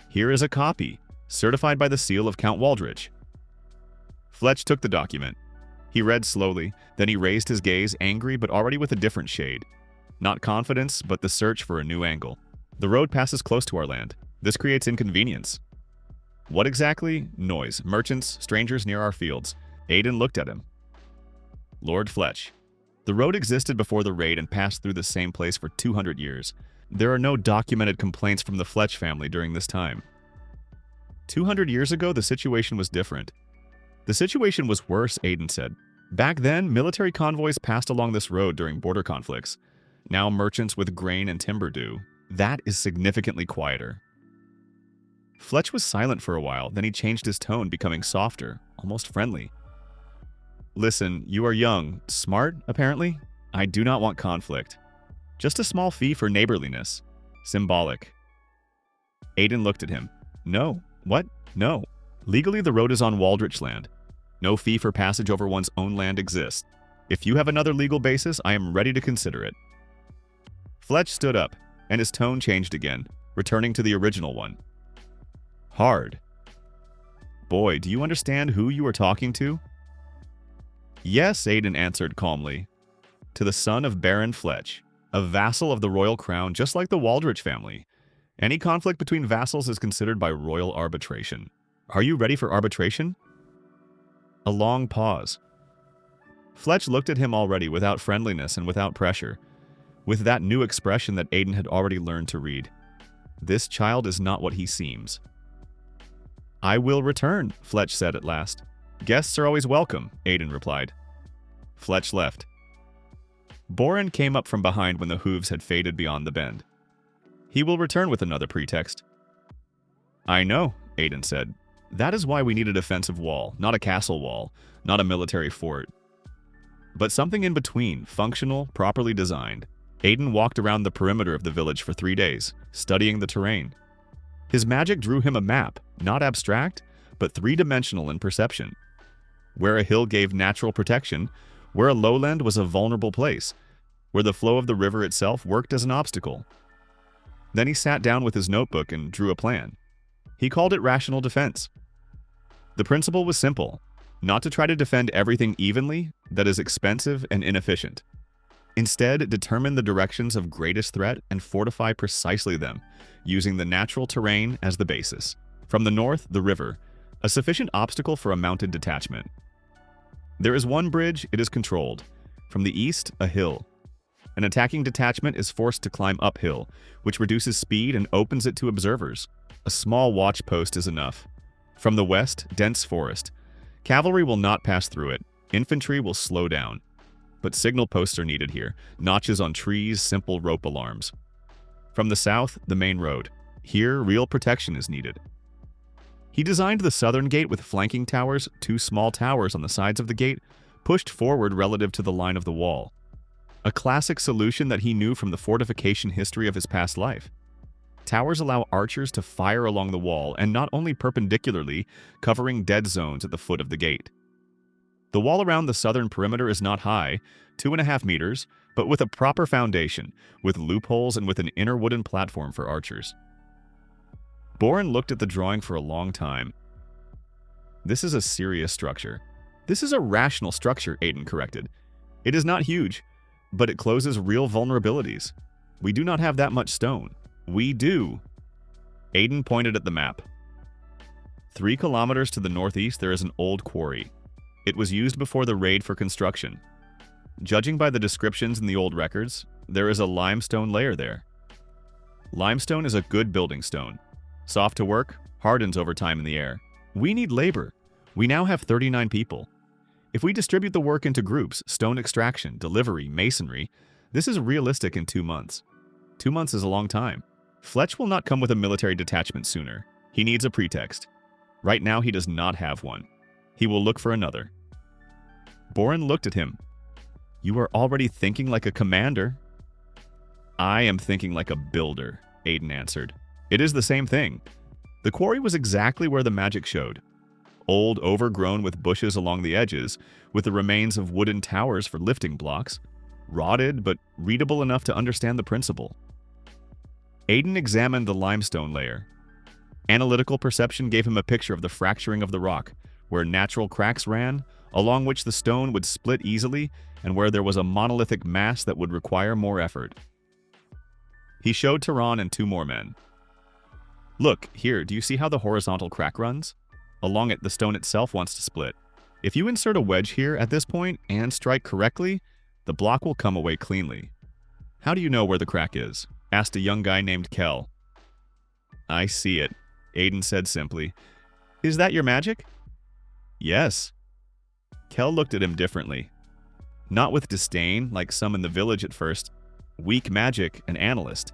Here is a copy, certified by the seal of Count Waldrich. Fletch took the document. He read slowly, then he raised his gaze, angry but already with a different shade. Not confidence, but the search for a new angle. The road passes close to our land. This creates inconvenience. What exactly? Noise. Merchants, strangers near our fields. Aiden looked at him. Lord Fletch. The road existed before the raid and passed through the same place for 200 years. There are no documented complaints from the Fletch family during this time. 200 years ago, the situation was different. The situation was worse, Aiden said. Back then, military convoys passed along this road during border conflicts. Now merchants with grain and timber do. That is significantly quieter. Fletch was silent for a while, then he changed his tone, becoming softer, almost friendly. Listen, you are young, smart, apparently. I do not want conflict. Just a small fee for neighborliness. Symbolic. Aiden looked at him. No. What? No. Legally, the road is on Waldrich land. No fee for passage over one's own land exists. If you have another legal basis, I am ready to consider it. Fletch stood up, and his tone changed again, returning to the original one. Hard. Boy, do you understand who you are talking to? Yes, Aiden answered calmly. To the son of Baron Fletch, a vassal of the royal crown just like the Waldrich family. Any conflict between vassals is considered by royal arbitration. Are you ready for arbitration? A long pause. Fletch looked at him already without friendliness and without pressure, with that new expression that Aiden had already learned to read. This child is not what he seems. I will return, Fletch said at last. Guests are always welcome, Aiden replied. Fletch left. Boren came up from behind when the hooves had faded beyond the bend. He will return with another pretext. I know, Aiden said. That is why we need a defensive wall, not a castle wall, not a military fort. But something in between, functional, properly designed. Aiden walked around the perimeter of the village for 3 days, studying the terrain. His magic drew him a map, not abstract, but three-dimensional in perception. Where a hill gave natural protection, where a lowland was a vulnerable place, where the flow of the river itself worked as an obstacle. Then he sat down with his notebook and drew a plan. He called it rational defense. The principle was simple, not to try to defend everything evenly that is expensive and inefficient. Instead, determine the directions of greatest threat and fortify precisely them, using the natural terrain as the basis. From the north, the river, a sufficient obstacle for a mounted detachment. There is one bridge, it is controlled. From the east, a hill. An attacking detachment is forced to climb uphill, which reduces speed and opens it to observers. A small watch post is enough. From the west, dense forest. Cavalry will not pass through it. Infantry will slow down. But signal posts are needed here. Notches on trees, simple rope alarms. From the south, the main road. Here, real protection is needed. He designed the southern gate with flanking towers, 2 small towers on the sides of the gate, pushed forward relative to the line of the wall. A classic solution that he knew from the fortification history of his past life. Towers allow archers to fire along the wall and not only perpendicularly, covering dead zones at the foot of the gate. The wall around the southern perimeter is not high, 2.5 meters, but with a proper foundation, with loopholes and with an inner wooden platform for archers. Boren looked at the drawing for a long time. This is a serious structure. This is a rational structure, Aiden corrected. It is not huge, but it closes real vulnerabilities. We do not have that much stone. We do. Aiden pointed at the map. 3 kilometers to the northeast, there is an old quarry. It was used before the raid for construction. Judging by the descriptions in the old records, there is a limestone layer there. Limestone is a good building stone. Soft to work, hardens over time in the air. We need labor. We now have 39 people. If we distribute the work into groups, stone extraction, delivery, masonry, this is realistic in 2 months. 2 months is a long time. Fletch will not come with a military detachment sooner. He needs a pretext. Right now he does not have one. He will look for another. Boren looked at him. You are already thinking like a commander. I am thinking like a builder, Aiden answered. It is the same thing. The quarry was exactly where the magic showed. Old, overgrown with bushes along the edges, with the remains of wooden towers for lifting blocks. Rotted, but readable enough to understand the principle. Aiden examined the limestone layer. Analytical perception gave him a picture of the fracturing of the rock, where natural cracks ran, along which the stone would split easily, and where there was a monolithic mass that would require more effort. He showed Tehran and 2 more men. Look, here, do you see how the horizontal crack runs? Along it, the stone itself wants to split. If you insert a wedge here at this point and strike correctly, the block will come away cleanly. How do you know where the crack is? Asked a young guy named Kel. I see it, Aiden said simply. Is that your magic? Yes. Kel looked at him differently. Not with disdain, like some in the village at first. Weak magic, an analyst.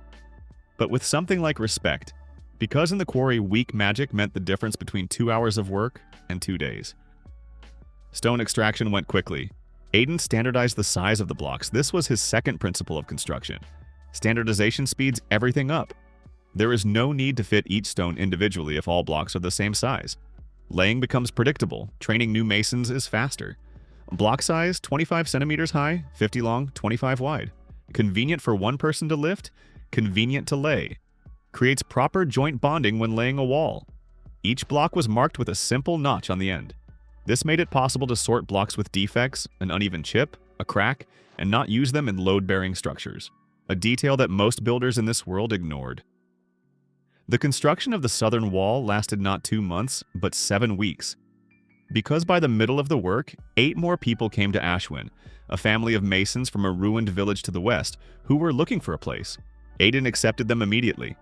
But with something like respect. Because in the quarry, weak magic meant the difference between 2 hours of work and 2 days. Stone extraction went quickly. Aiden standardized the size of the blocks. This was his second principle of construction. Standardization speeds everything up. There is no need to fit each stone individually if all blocks are the same size. Laying becomes predictable. Training new masons is faster. Block size, 25 centimeters high, 50 long, 25 wide. Convenient for one person to lift, convenient to lay. Creates proper joint bonding when laying a wall. Each block was marked with a simple notch on the end. This made it possible to sort blocks with defects, an uneven chip, a crack, and not use them in load-bearing structures. A detail that most builders in this world ignored. The construction of the southern wall lasted not 2 months, but 7 weeks. Because by the middle of the work, 8 more people came to Ashwin, a family of masons from a ruined village to the west, who were looking for a place. Aiden accepted them immediately.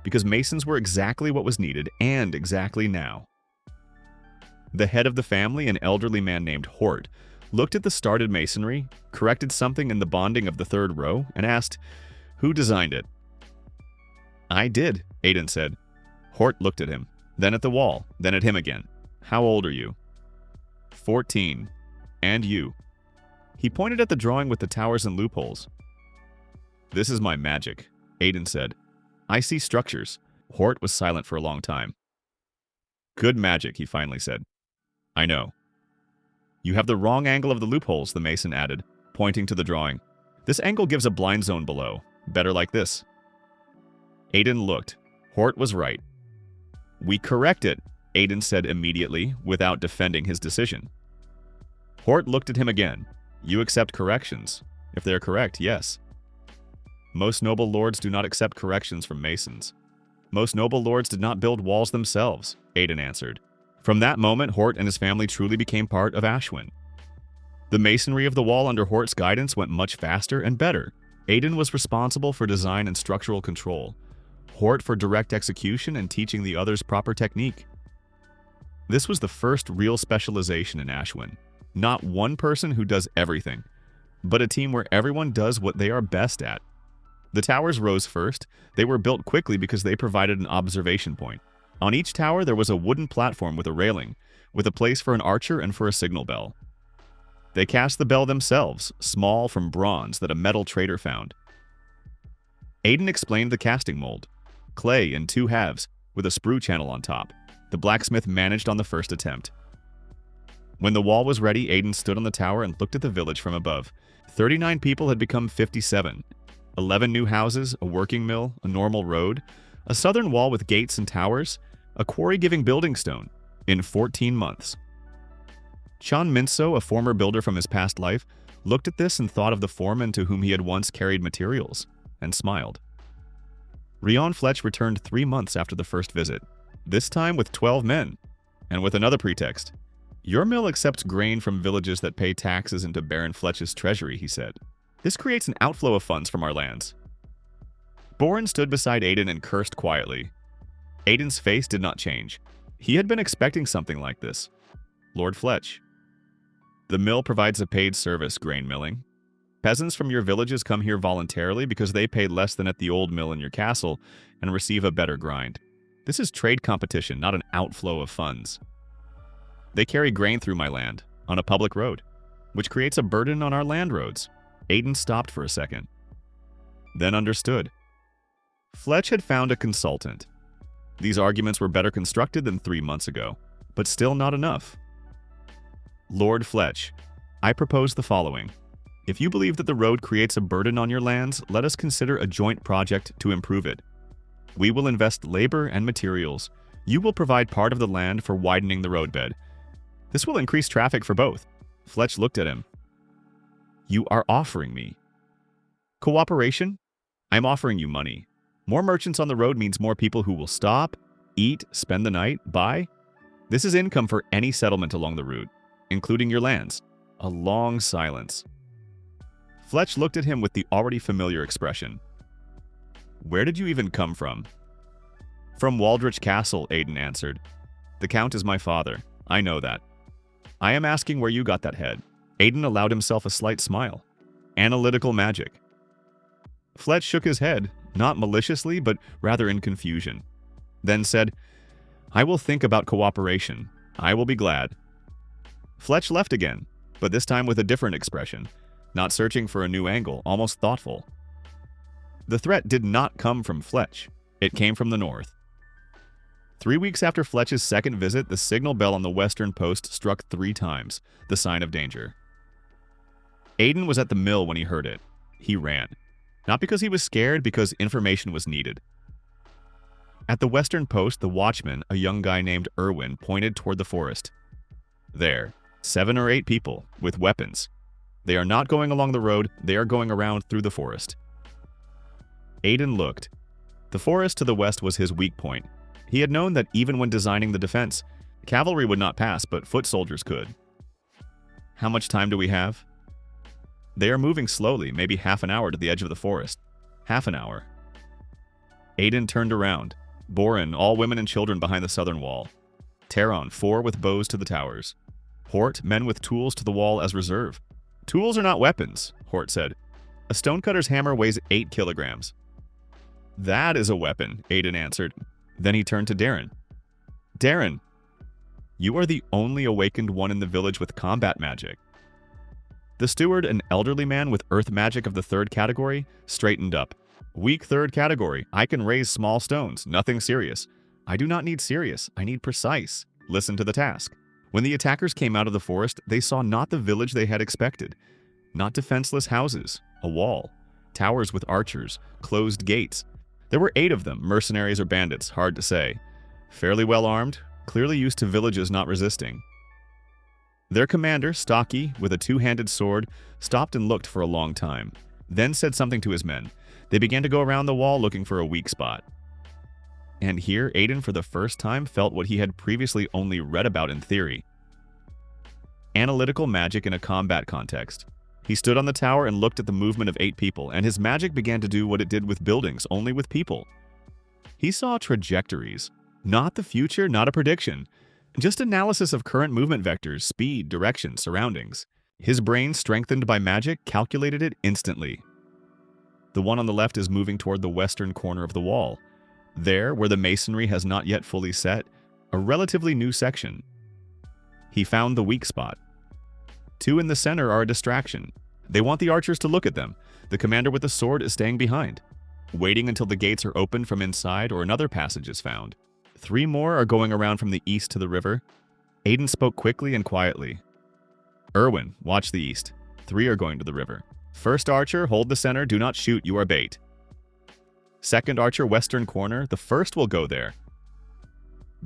because masons were exactly what was needed and exactly now. The head of the family, an elderly man named Hort, looked at the started masonry, corrected something in the bonding of the third row, and asked, "Who designed it?" "I did," Aiden said. Hort looked at him, then at the wall, then at him again. "How old are you?" 14. "And you?" He pointed at the drawing with the towers and loopholes. "This is my magic," Aiden said. "I see structures." Hort was silent for a long time. "Good magic," he finally said. "I know." "You have the wrong angle of the loopholes," the mason added, pointing to the drawing. "This angle gives a blind zone below. Better like this." Aiden looked. Hort was right. "We correct it," Aiden said immediately, without defending his decision. Hort looked at him again. "You accept corrections. If they're correct, yes." "Most noble lords do not accept corrections from masons. Most noble lords did not build walls themselves," Aiden answered. From that moment, Hort and his family truly became part of Ashwin. The masonry of the wall under Hort's guidance went much faster and better. Aiden was responsible for design and structural control. Hort for direct execution and teaching the others proper technique. This was the first real specialization in Ashwin. Not one person who does everything, but a team where everyone does what they are best at. The towers rose first. They were built quickly because they provided an observation point. On each tower there was a wooden platform with a railing, with a place for an archer and for a signal bell. They cast the bell themselves, small from bronze that a metal trader found. Aiden explained the casting mold. Clay in 2 halves, with a sprue channel on top. The blacksmith managed on the first attempt. When the wall was ready, Aiden stood on the tower and looked at the village from above. 39 people had become 57. 11 new houses, a working mill, a normal road, a southern wall with gates and towers, a quarry giving building stone, in 14 months. Chan Minso, a former builder from his past life, looked at this and thought of the foreman to whom he had once carried materials, and smiled. Rion Fletch returned 3 months after the first visit, this time with 12 men, and with another pretext. "Your mill accepts grain from villages that pay taxes into Baron Fletch's treasury," he said. "This creates an outflow of funds from our lands." Boren stood beside Aiden and cursed quietly. Aiden's face did not change. He had been expecting something like this. "Lord Fletch, the mill provides a paid service, grain milling. Peasants from your villages come here voluntarily because they pay less than at the old mill in your castle and receive a better grind. This is trade competition, not an outflow of funds. They carry grain through my land, on a public road, which creates a burden on our land roads." Aiden stopped for a second, then understood. Fletch had found a consultant. These arguments were better constructed than 3 months ago, but still not enough. "Lord Fletch, I propose the following. If you believe that the road creates a burden on your lands, let us consider a joint project to improve it. We will invest labor and materials. You will provide part of the land for widening the roadbed. This will increase traffic for both." Fletch looked at him. "You are offering me cooperation? I'm offering you money. More merchants on the road means more people who will stop, eat, spend the night, buy. This is income for any settlement along the route, including your lands." A long silence. Fletch looked at him with the already familiar expression. "Where did you even come from?" "From Waldrich Castle," Aiden answered. "The Count is my father. I know that. I am asking where you got that head." Aiden allowed himself a slight smile. "Analytical magic." Fletch shook his head, not maliciously, but rather in confusion. Then said, "I will think about cooperation. I will be glad." Fletch left again, but this time with a different expression, not searching for a new angle, almost thoughtful. The threat did not come from Fletch. It came from the north. 3 weeks after Fletch's second visit, the signal bell on the western post struck 3 times, the sign of danger. Aiden was at the mill when he heard it. He ran. Not because he was scared, because information was needed. At the western post, the watchman, a young guy named Irwin, pointed toward the forest. "There, 7 or 8 people, with weapons. They are not going along the road, they are going around through the forest." Aiden looked. The forest to the west was his weak point. He had known that even when designing the defense, cavalry would not pass, but foot soldiers could. "How much time do we have?" "They are moving slowly, maybe half an hour to the edge of the forest." "Half an hour." Aiden turned around. Boren, all women and children behind the southern wall. Taron, 4 with bows to the towers. Hort, men with tools to the wall as reserve. Tools are not weapons, Hort said. A stonecutter's hammer weighs 8 kilograms. That is a weapon, Aiden answered. Then he turned to Darren. Darren, you are the only awakened one in the village with combat magic. The steward, an elderly man with earth magic of the 3rd category, straightened up. Weak 3rd category. I can raise small stones, nothing serious. I do not need serious, I need precise. Listen to the task. When the attackers came out of the forest, they saw not the village they had expected. Not defenseless houses, a wall, towers with archers, closed gates. There were 8 of them, mercenaries or bandits, hard to say. Fairly well armed, clearly used to villages not resisting. Their commander, stocky, with a 2-handed sword, stopped and looked for a long time, then said something to his men. They began to go around the wall looking for a weak spot. And here, Aiden for the first time felt what he had previously only read about in theory. Analytical magic in a combat context. He stood on the tower and looked at the movement of 8 people, and his magic began to do what it did with buildings, only with people. He saw trajectories. Not the future, not a prediction. Just analysis of current movement vectors, speed, direction, surroundings. His brain, strengthened by magic, calculated it instantly. The one on the left is moving toward the western corner of the wall. There, where the masonry has not yet fully set, a relatively new section. He found the weak spot. 2 in the center are a distraction. They want the archers to look at them. The commander with the sword is staying behind, waiting until the gates are opened from inside or another passage is found. 3 more are going around from the east to the river. Aiden spoke quickly and quietly. Erwin, watch the east. 3 are going to the river. First archer, hold the center, do not shoot, you are bait. Second archer, western corner, the first will go there.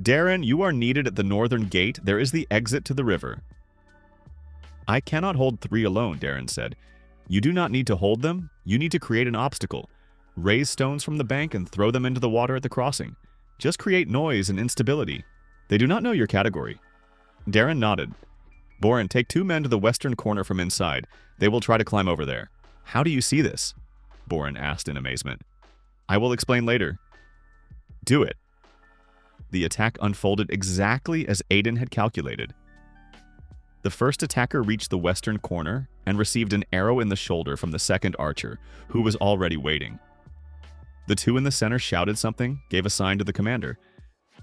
Darren, you are needed at the northern gate, there is the exit to the river. I cannot hold 3 alone, Darren said. You do not need to hold them, you need to create an obstacle. Raise stones from the bank and throw them into the water at the crossing. Just create noise and instability. They do not know your category. Darren nodded. Boren, take 2 men to the western corner from inside. They will try to climb over there. How do you see this? Boren asked in amazement. I will explain later. Do it. The attack unfolded exactly as Aiden had calculated. The first attacker reached the western corner and received an arrow in the shoulder from the second archer, who was already waiting. The 2 in the center shouted something, gave a sign to the commander.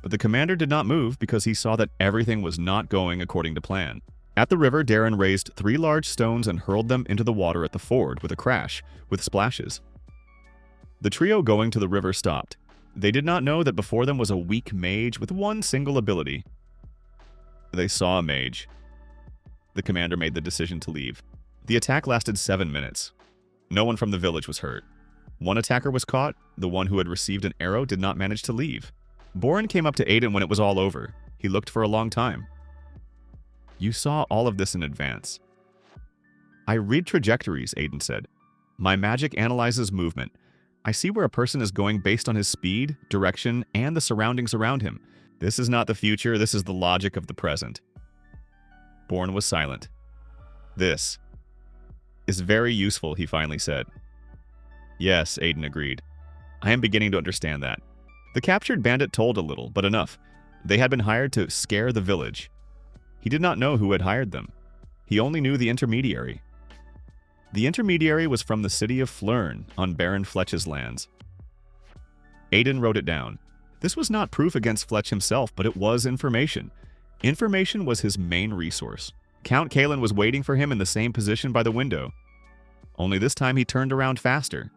But the commander did not move because he saw that everything was not going according to plan. At the river, Darren raised 3 large stones and hurled them into the water at the ford with a crash, with splashes. The trio going to the river stopped. They did not know that before them was a weak mage with 1 single ability. They saw a mage. The commander made the decision to leave. The attack lasted 7 minutes. No one from the village was hurt. 1 attacker was caught. The one who had received an arrow did not manage to leave. Boren came up to Aiden when it was all over. He looked for a long time. You saw all of this in advance. I read trajectories, Aiden said. My magic analyzes movement. I see where a person is going based on his speed, direction, and the surroundings around him. This is not the future, this is the logic of the present. Boren was silent. This is very useful, he finally said. Yes, Aiden agreed. I am beginning to understand that. The captured bandit told a little, but enough. They had been hired to scare the village. He did not know who had hired them. He only knew the intermediary. The intermediary was from the city of Flern on Baron Fletch's lands. Aiden wrote it down. This was not proof against Fletch himself, but it was information. Information was his main resource. Count Kalen was waiting for him in the same position by the window. Only this time he turned around faster.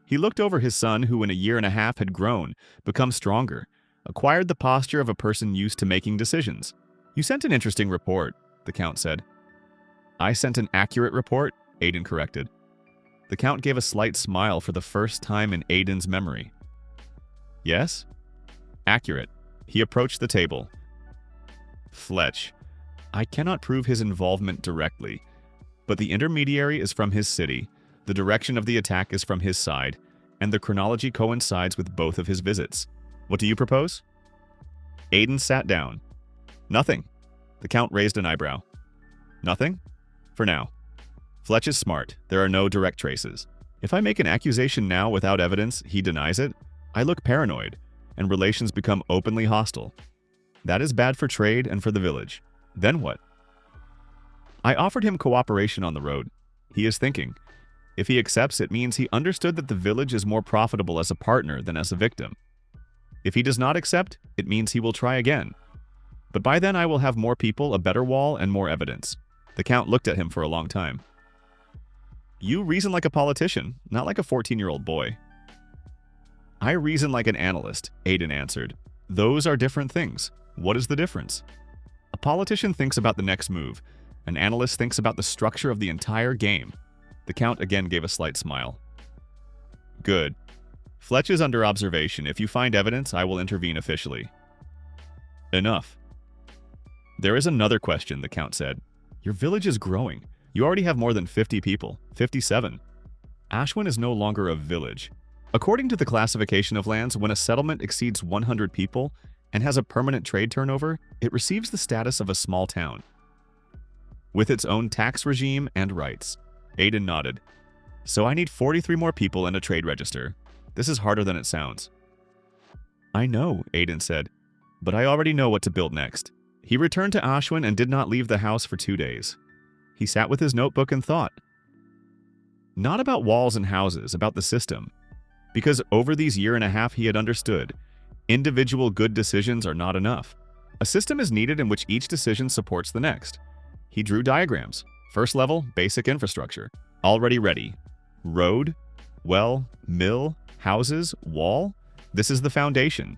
He looked over his son, who in a year and a half had grown, become stronger, acquired the posture of a person used to making decisions. You sent an interesting report, the Count said. I sent an accurate report, Aiden corrected. The Count gave a slight smile for the first time in Aiden's memory. Yes? Accurate. He approached the table. Fletch. I cannot prove his involvement directly, but the intermediary is from his city, the direction of the attack is from his side, and the chronology coincides with both of his visits. What do you propose? Aiden sat down. Nothing. The Count raised an eyebrow. Nothing? For now. Fletch is smart. There are no direct traces. If I make an accusation now without evidence, he denies it, I look paranoid, and relations become openly hostile. That is bad for trade and for the village. Then what? I offered him cooperation on the road. He is thinking. If he accepts, it means he understood that the village is more profitable as a partner than as a victim. If he does not accept, it means he will try again. But by then I will have more people, a better wall, and more evidence. The Count looked at him for a long time. You reason like a politician, not like a 14-year-old boy. I reason like an analyst, Aiden answered. Those are different things. What is the difference? A politician thinks about the next move. An analyst thinks about the structure of the entire game. The Count again gave a slight smile. Good. Fletch is under observation. If you find evidence, I will intervene officially. Enough. There is another question, the Count said. Your village is growing. You already have more than 50 people. 57. Ashwin is no longer a village. According to the classification of lands, when a settlement exceeds 100 people and has a permanent trade turnover, it receives the status of a small town, with its own tax regime and rights. Aiden nodded. So I need 43 more people and a trade register. This is harder than it sounds. I know, Aiden said, but I already know what to build next. He returned to Ashwin and did not leave the house for 2 days. He sat with his notebook and thought. Not about walls and houses, about the system. Because over these year and a half he had understood, individual good decisions are not enough. A system is needed in which each decision supports the next. He drew diagrams. First level, basic infrastructure. Already ready. Road, well, mill, houses, wall. This is the foundation.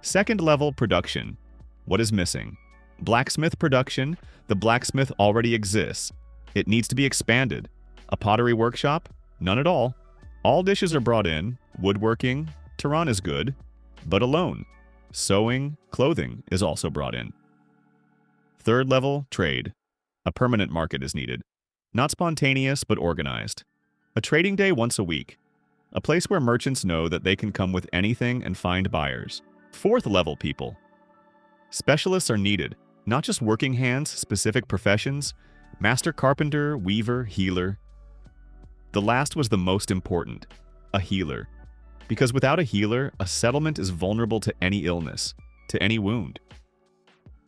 Second level, production. What is missing? Blacksmith production. The blacksmith already exists. It needs to be expanded. A pottery workshop? None at all. All dishes are brought in. Woodworking. Tehran is good, but alone. Sewing, clothing is also brought in. Third level, trade. A permanent market is needed. Not spontaneous, but organized. A trading day once a week. A place where merchants know that they can come with anything and find buyers. Fourth level people. Specialists are needed, not just working hands, specific professions, master carpenter, weaver, healer. The last was the most important, a healer. Because without a healer, a settlement is vulnerable to any illness, to any wound.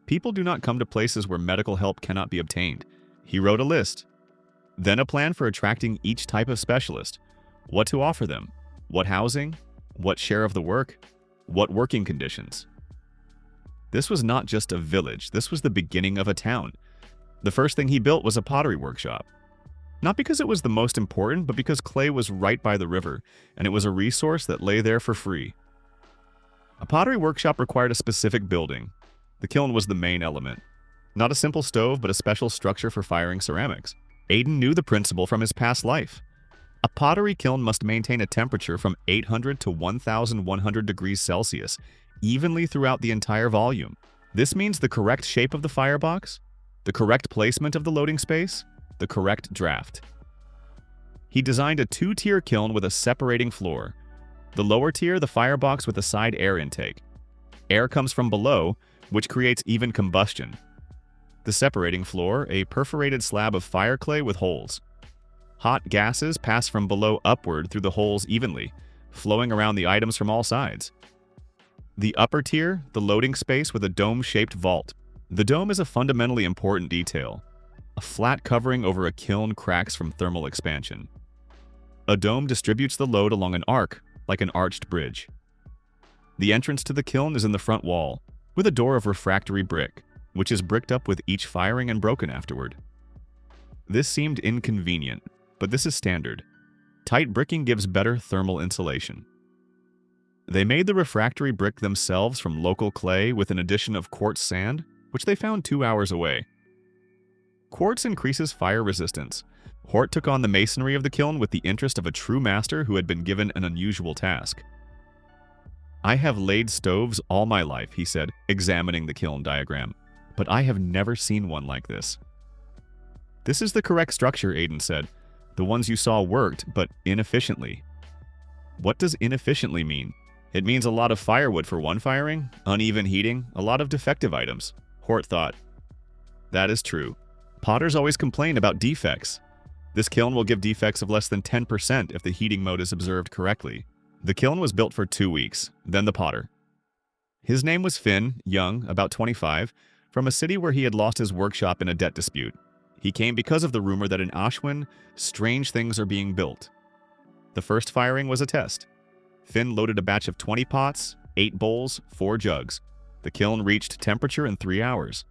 People do not come to places where medical help cannot be obtained. He wrote a list. Then a plan for attracting each type of specialist. What to offer them, what housing, what share of the work, what working conditions. This was not just a village, this was the beginning of a town. The first thing he built was a pottery workshop. Not because it was the most important, but because clay was right by the river, and it was a resource that lay there for free. A pottery workshop required a specific building. The kiln was the main element. Not a simple stove, but a special structure for firing ceramics. Aiden knew the principle from his past life. A pottery kiln must maintain a temperature from 800 to 1,100 degrees Celsius, evenly throughout the entire volume. This means the correct shape of the firebox, the correct placement of the loading space, the correct draft. He designed a 2-tier kiln with a separating floor. The lower tier, the firebox with a side air intake. Air comes from below, which creates even combustion. The separating floor, a perforated slab of fire clay with holes. Hot gases pass from below upward through the holes evenly, flowing around the items from all sides. The upper tier, the loading space with a dome-shaped vault. The dome is a fundamentally important detail. A flat covering over a kiln cracks from thermal expansion. A dome distributes the load along an arc, like an arched bridge. The entrance to the kiln is in the front wall, with a door of refractory brick, which is bricked up with each firing and broken afterward. This seemed inconvenient, but this is standard. Tight bricking gives better thermal insulation. They made the refractory brick themselves from local clay with an addition of quartz sand, which they found 2 hours away. Quartz increases fire resistance. Hort took on the masonry of the kiln with the interest of a true master who had been given an unusual task. I have laid stoves all my life, he said, examining the kiln diagram, but I have never seen one like this. This is the correct structure, Aiden said. The ones you saw worked, but inefficiently. What does inefficiently mean? It means a lot of firewood for one firing, uneven heating, a lot of defective items. Hort thought. That is true. Potters always complain about defects. This kiln will give defects of less than 10% if the heating mode is observed correctly. The kiln was built for 2 weeks, then the potter. His name was Finn, young, about 25, from a city where he had lost his workshop in a debt dispute. He came because of the rumor that in Ashwin, strange things are being built. The first firing was a test. Finn loaded a batch of 20 pots, 8 bowls, 4 jugs. The kiln reached temperature in 3 hours.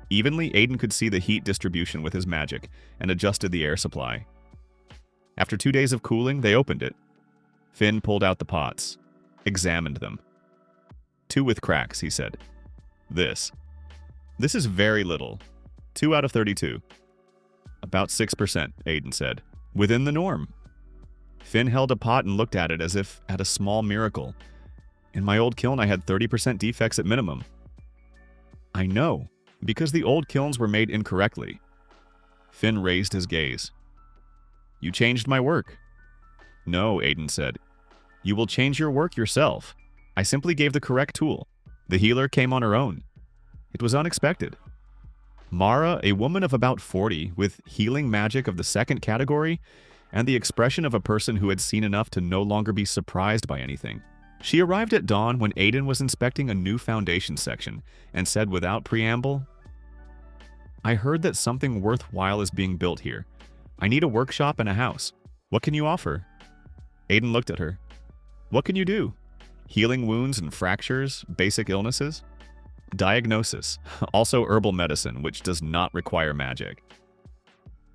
Evenly, Aiden could see the heat distribution with his magic and adjusted the air supply. After 2 days of cooling, they opened it. Finn pulled out the pots, examined them. 2 with cracks, he said. This is very little. 2 out of 32. About 6%, Aiden said. Within the norm. Finn held a pot and looked at it as if at a small miracle. In my old kiln, I had 30% defects at minimum. I know, because the old kilns were made incorrectly. Finn raised his gaze. You changed my work. No, Aiden said. You will change your work yourself. I simply gave the correct tool. The healer came on her own. It was unexpected. Mara, a woman of about 40, with healing magic of the second category, and the expression of a person who had seen enough to no longer be surprised by anything. She arrived at dawn when Aiden was inspecting a new foundation section, and said without preamble, I heard that something worthwhile is being built here. I need a workshop and a house. What can you offer? Aiden looked at her. What can you do? Healing wounds and fractures, basic illnesses? Diagnosis, also herbal medicine, which does not require magic.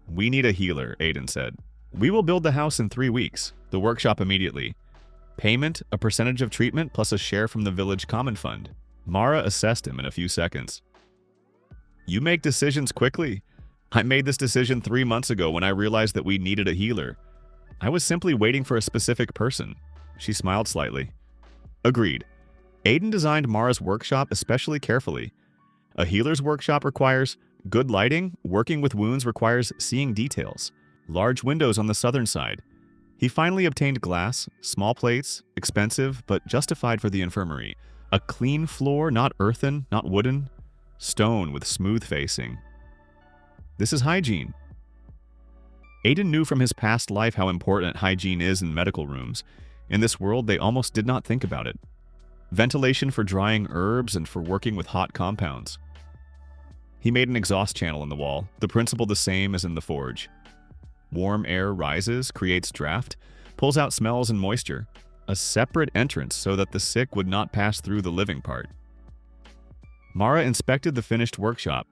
We need a healer, Aiden said. We will build the house in 3 weeks, the workshop immediately. Payment, a percentage of treatment, plus a share from the village common fund. Mara assessed him in a few seconds. You make decisions quickly. I made this decision 3 months ago when I realized that we needed a healer. I was simply waiting for a specific person. She smiled slightly. Agreed. Aiden designed Mara's workshop especially carefully. A healer's workshop requires good lighting, working with wounds requires seeing details. Large windows on the southern side. He finally obtained glass, small plates, expensive but justified for the infirmary. A clean floor, not earthen, not wooden. Stone with smooth facing. This is hygiene. Aiden knew from his past life how important hygiene is in medical rooms. In this world, they almost did not think about it. Ventilation for drying herbs and for working with hot compounds. He made an exhaust channel in the wall, the principle the same as in the forge. Warm air rises, creates draft, pulls out smells and moisture. A separate entrance so that the sick would not pass through the living part. Mara inspected the finished workshop.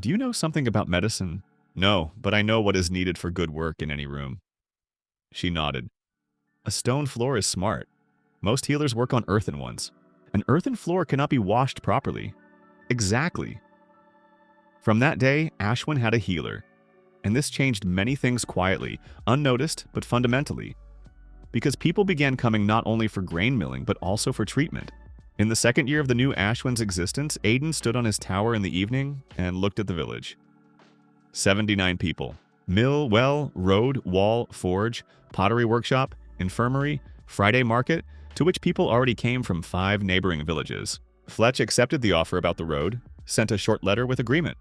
Do you know something about medicine? No, but I know what is needed for good work in any room. She nodded. A stone floor is smart. Most healers work on earthen ones. An earthen floor cannot be washed properly. Exactly. From that day, Ashwin had a healer. And this changed many things quietly, unnoticed, but fundamentally. Because people began coming not only for grain milling, but also for treatment. In the second year of the new Ashwin's existence, Aiden stood on his tower in the evening and looked at the village. 79 people. Mill, well, road, wall, forge, pottery workshop, infirmary, Friday market, to which people already came from 5 neighboring villages. Fletch accepted the offer about the road, sent a short letter with agreement.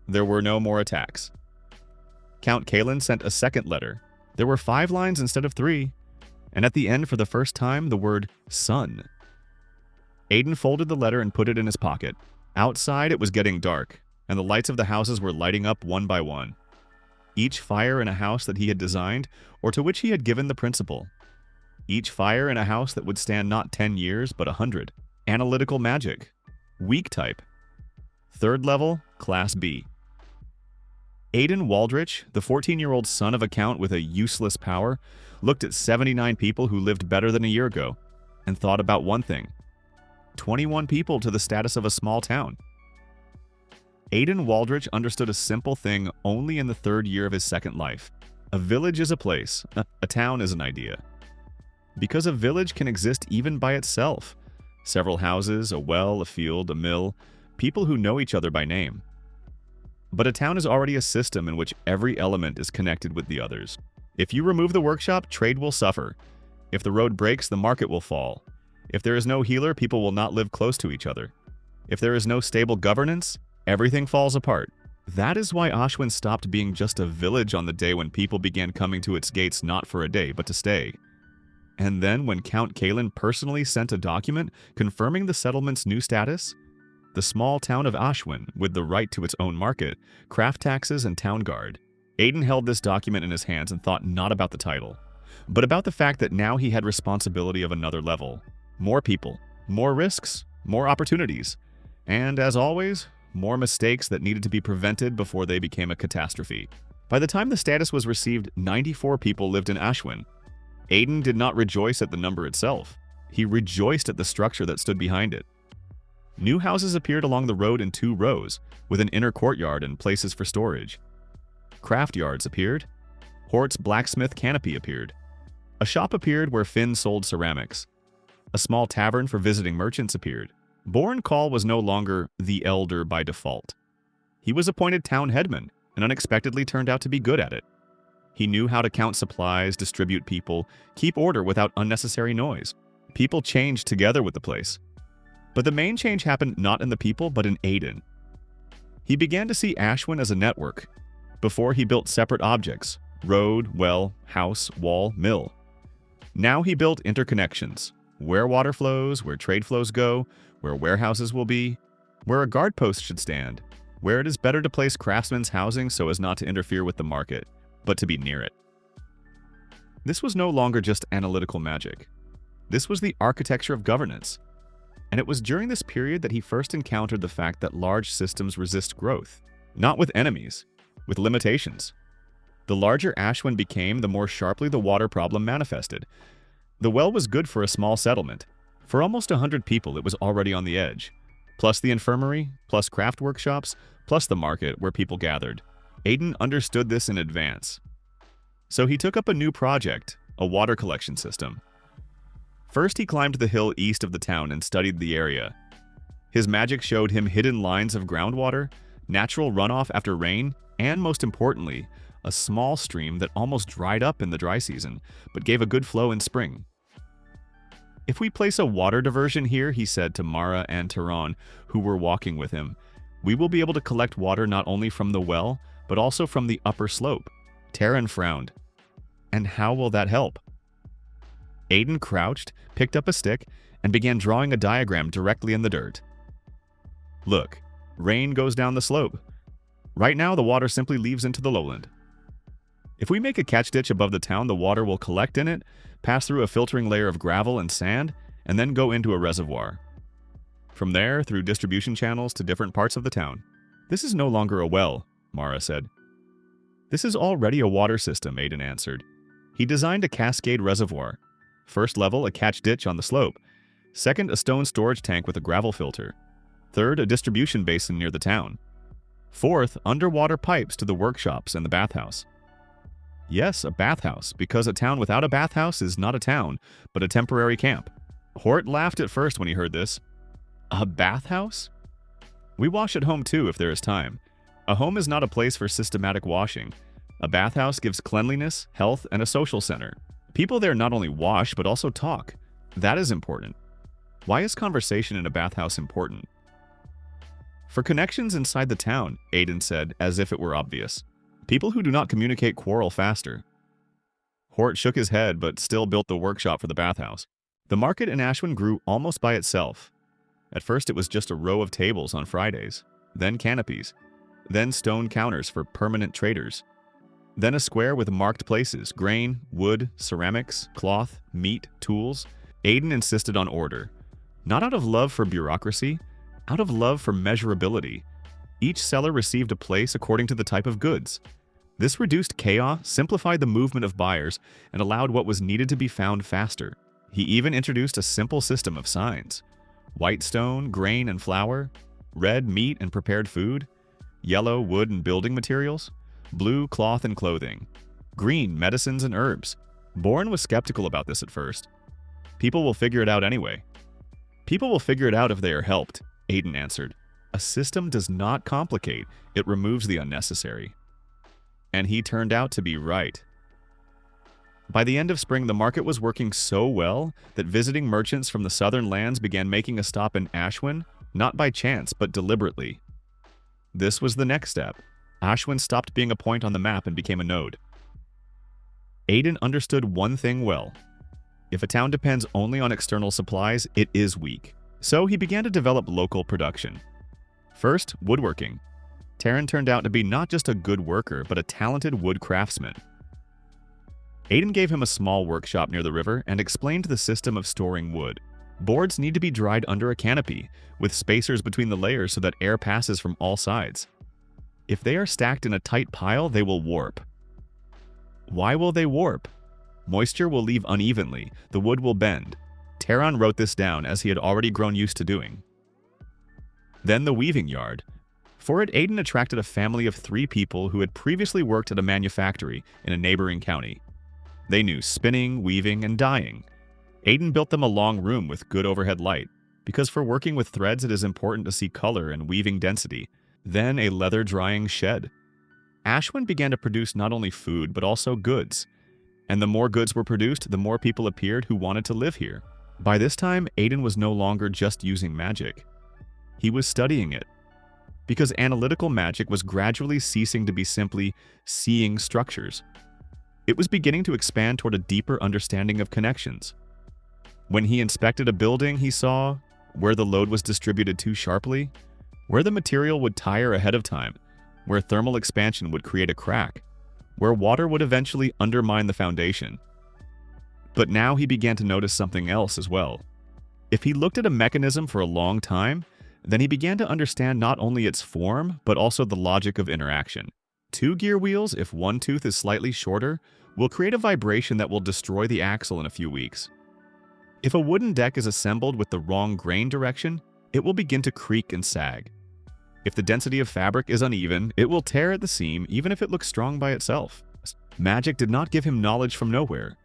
There were no more attacks. Count Kalen sent a second letter. There were 5 lines instead of 3, and at the end, for the first time, the word son. Aiden folded the letter and put it in his pocket. Outside, it was getting dark, and the lights of the houses were lighting up one by one. Each fire in a house that he had designed, or to which he had given the principle. Each fire in a house that would stand not 10 years, but 100. Analytical magic. Weak type. 3rd level, Class B. Aiden Waldrich, the 14-year-old son of a count with a useless power, looked at 79 people who lived better than a year ago, and thought about one thing. 21 people to the status of a small town. Aiden Waldrich understood a simple thing only in the 3rd year of his second life. A village is a place, a town is an idea. Because a village can exist even by itself. Several houses, a well, a field, a mill, people who know each other by name. But a town is already a system in which every element is connected with the others. If you remove the workshop, trade will suffer. If the road breaks, the market will fall. If there is no healer, people will not live close to each other. If there is no stable governance, everything falls apart. That is why Ashwin stopped being just a village on the day when people began coming to its gates not for a day, but to stay. And then when Count Kalin personally sent a document confirming the settlement's new status, the small town of Ashwin, with the right to its own market, craft taxes, and town guard. Aiden held this document in his hands and thought not about the title, but about the fact that now he had responsibility of another level. More people, more risks, more opportunities, and, as always, more mistakes that needed to be prevented before they became a catastrophe. By the time the status was received, 94 people lived in Ashwin. Aiden did not rejoice at the number itself. He rejoiced at the structure that stood behind it. New houses appeared along the road in 2 rows, with an inner courtyard and places for storage. Craft yards appeared. Hort's blacksmith canopy appeared. A shop appeared where Finn sold ceramics. A small tavern for visiting merchants appeared. Born Call was no longer the elder by default. He was appointed town headman and unexpectedly turned out to be good at it. He knew how to count supplies, distribute people, keep order without unnecessary noise. People changed together with the place. But the main change happened not in the people, but in Aiden. He began to see Ashwin as a network. Before, he built separate objects: road, well, house, wall, mill. Now he built interconnections: where water flows, where trade flows go, where warehouses will be, where a guard post should stand, where it is better to place craftsmen's housing so as not to interfere with the market, but to be near it. This was no longer just analytical magic. This was the architecture of governance. And it was during this period that he first encountered the fact that large systems resist growth, not with enemies, with limitations. The larger Ashwin became, the more sharply the water problem manifested. The well was good for a small settlement. For almost 100 people, it was already on the edge. Plus the infirmary, plus craft workshops, plus the market where people gathered. Aiden understood this in advance. So he took up a new project, a water collection system. First, he climbed the hill east of the town and studied the area. His magic showed him hidden lines of groundwater, natural runoff after rain, and most importantly, a small stream that almost dried up in the dry season, but gave a good flow in spring. If we place a water diversion here, he said to Mara and Tehran, who were walking with him, we will be able to collect water not only from the well, but also from the upper slope. Tehran frowned. And how will that help? Aiden crouched, picked up a stick, and began drawing a diagram directly in the dirt. Look, rain goes down the slope. Right now, the water simply leaves into the lowland. If we make a catch ditch above the town, the water will collect in it, pass through a filtering layer of gravel and sand, and then go into a reservoir. From there, through distribution channels to different parts of the town. This is no longer a well, Mara said. This is already a water system, Aiden answered. He designed a cascade reservoir. First level, a catch ditch on the slope. Second, a stone storage tank with a gravel filter. Third, a distribution basin near the town. Fourth, underwater pipes to the workshops and the bathhouse. Yes, a bathhouse, because a town without a bathhouse is not a town, but a temporary camp. Hort laughed at first when he heard this. A bathhouse? We wash at home too if there is time. A home is not a place for systematic washing. A bathhouse gives cleanliness, health, and a social center. People there not only wash, but also talk. That is important. Why is conversation in a bathhouse important? For connections inside the town, Aiden said, as if it were obvious. People who do not communicate quarrel faster. Hort shook his head, but still built the workshop for the bathhouse. The market in Ashwin grew almost by itself. At first, it was just a row of tables on Fridays, then canopies, then stone counters for permanent traders. Then a square with marked places: grain, wood, ceramics, cloth, meat, tools. Aiden insisted on order. Not out of love for bureaucracy, out of love for measurability. Each seller received a place according to the type of goods. This reduced chaos, simplified the movement of buyers, and allowed what was needed to be found faster. He even introduced a simple system of signs: white stone, grain and flour; red, meat and prepared food; yellow, wood and building materials; blue, cloth and clothing; green, medicines and herbs. Bourne was skeptical about this at first. People will figure it out anyway. People will figure it out if they are helped, Aiden answered. A system does not complicate, it removes the unnecessary. And he turned out to be right. By the end of spring, the market was working so well that visiting merchants from the southern lands began making a stop in Ashwin, not by chance, but deliberately. This was the next step. Ashwin stopped being a point on the map and became a node. Aiden understood one thing well. If a town depends only on external supplies, it is weak. So he began to develop local production. First, woodworking. Taran turned out to be not just a good worker, but a talented wood craftsman. Aiden gave him a small workshop near the river and explained the system of storing wood. Boards need to be dried under a canopy, with spacers between the layers so that air passes from all sides. If they are stacked in a tight pile, they will warp. Why will they warp? Moisture will leave unevenly, the wood will bend. Taran wrote this down as he had already grown used to doing. Then the weaving yard. For it, Aiden attracted a family of 3 people who had previously worked at a manufactory in a neighboring county. They knew spinning, weaving, and dyeing. Aiden built them a long room with good overhead light, because for working with threads it is important to see color and weaving density. Then a leather drying shed. Ashwin began to produce not only food but also goods. And the more goods were produced, the more people appeared who wanted to live here. By this time, Aiden was no longer just using magic. He was studying it. Because analytical magic was gradually ceasing to be simply seeing structures. It was beginning to expand toward a deeper understanding of connections. When he inspected a building, he saw where the load was distributed too sharply, where the material would tire ahead of time, where thermal expansion would create a crack, where water would eventually undermine the foundation. But now he began to notice something else as well. If he looked at a mechanism for a long time, then he began to understand not only its form, but also the logic of interaction. 2 gear wheels, if one tooth is slightly shorter, will create a vibration that will destroy the axle in a few weeks. If a wooden deck is assembled with the wrong grain direction, it will begin to creak and sag. If the density of fabric is uneven, it will tear at the seam even if it looks strong by itself. Magic did not give him knowledge from nowhere.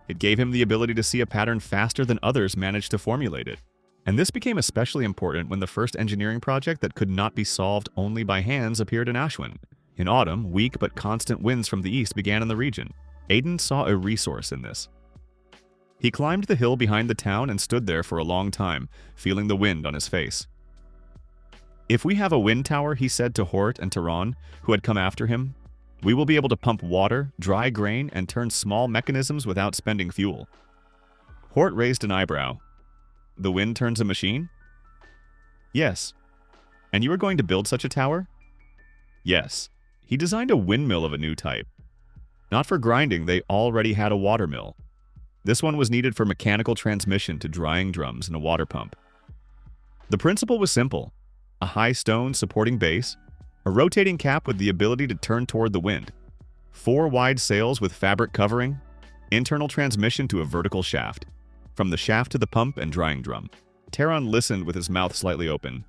It gave him the ability to see a pattern faster than others managed to formulate it. And this became especially important when the first engineering project that could not be solved only by hands appeared in Ashwin. In autumn, weak but constant winds from the east began in the region. Aiden saw a resource in this. He climbed the hill behind the town and stood there for a long time, feeling the wind on his face. If we have a wind tower, he said to Hort and Taran, who had come after him, we will be able to pump water, dry grain, and turn small mechanisms without spending fuel. Hort raised an eyebrow. The wind turns a machine? Yes. And you are going to build such a tower? Yes. He designed a windmill of a new type. Not for grinding, they already had a water mill. This one was needed for mechanical transmission to drying drums and a water pump. The principle was simple. A high stone supporting base, a rotating cap with the ability to turn toward the wind, 4 wide sails with fabric covering, internal transmission to a vertical shaft, from the shaft to the pump and drying drum. Taran listened with his mouth slightly open.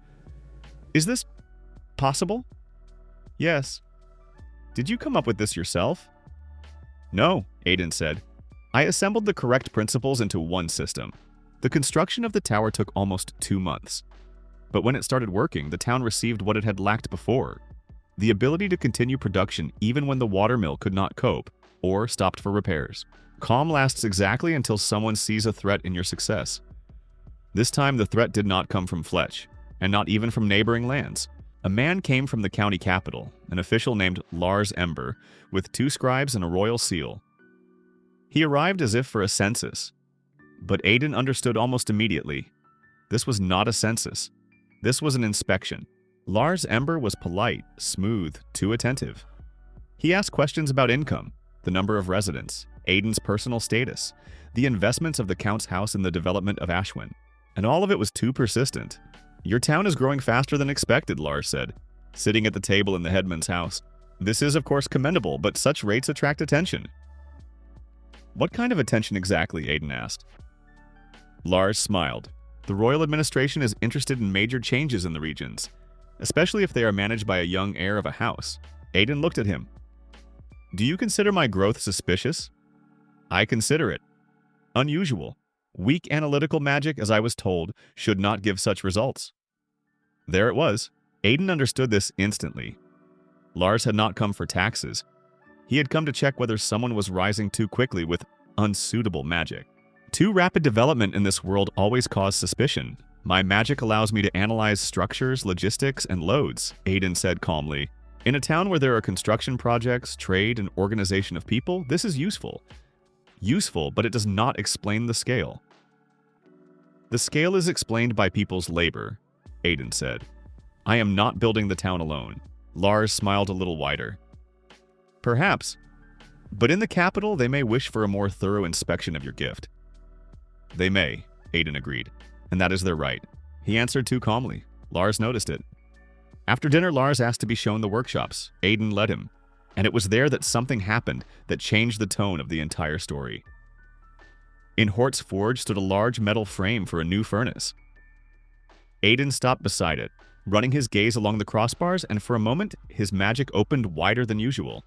Is this possible? Yes. Did you come up with this yourself? No, Aiden said. I assembled the correct principles into one system. The construction of the tower took almost 2 months. But when it started working, the town received what it had lacked before. The ability to continue production even when the water mill could not cope, or stopped for repairs. Calm lasts exactly until someone sees a threat in your success. This time the threat did not come from Fletch, and not even from neighboring lands. A man came from the county capital, an official named Lars Ember, with 2 scribes and a royal seal. He arrived as if for a census. But Aiden understood almost immediately. This was not a census. This was an inspection. Lars Ember was polite, smooth, too attentive. He asked questions about income, the number of residents, Aiden's personal status, the investments of the Count's house in the development of Ashwin. And all of it was too persistent. Your town is growing faster than expected, Lars said, sitting at the table in the headman's house. This is, of course, commendable, but such rates attract attention. What kind of attention exactly? Aiden asked. Lars smiled. The royal administration is interested in major changes in the regions, especially if they are managed by a young heir of a house. Aiden looked at him. Do you consider my growth suspicious? I consider it unusual. Weak analytical magic, as I was told, should not give such results. There it was. Aiden understood this instantly. Lars had not come for taxes. He had come to check whether someone was rising too quickly with unsuitable magic. Too rapid development in this world always caused suspicion. My magic allows me to analyze structures, logistics, and loads, Aiden said calmly. In a town where there are construction projects, trade, and organization of people, this is useful. Useful, but it does not explain the scale. The scale is explained by people's labor, Aiden said. I am not building the town alone. Lars smiled a little wider. Perhaps. But in the capital, they may wish for a more thorough inspection of your gift. They may, Aiden agreed, and that is their right. He answered too calmly. Lars noticed it. After dinner, Lars asked to be shown the workshops. Aiden led him, and it was there that something happened that changed the tone of the entire story. In Hort's forge stood a large metal frame for a new furnace. Aiden stopped beside it, running his gaze along the crossbars, and for a moment, his magic opened wider than usual.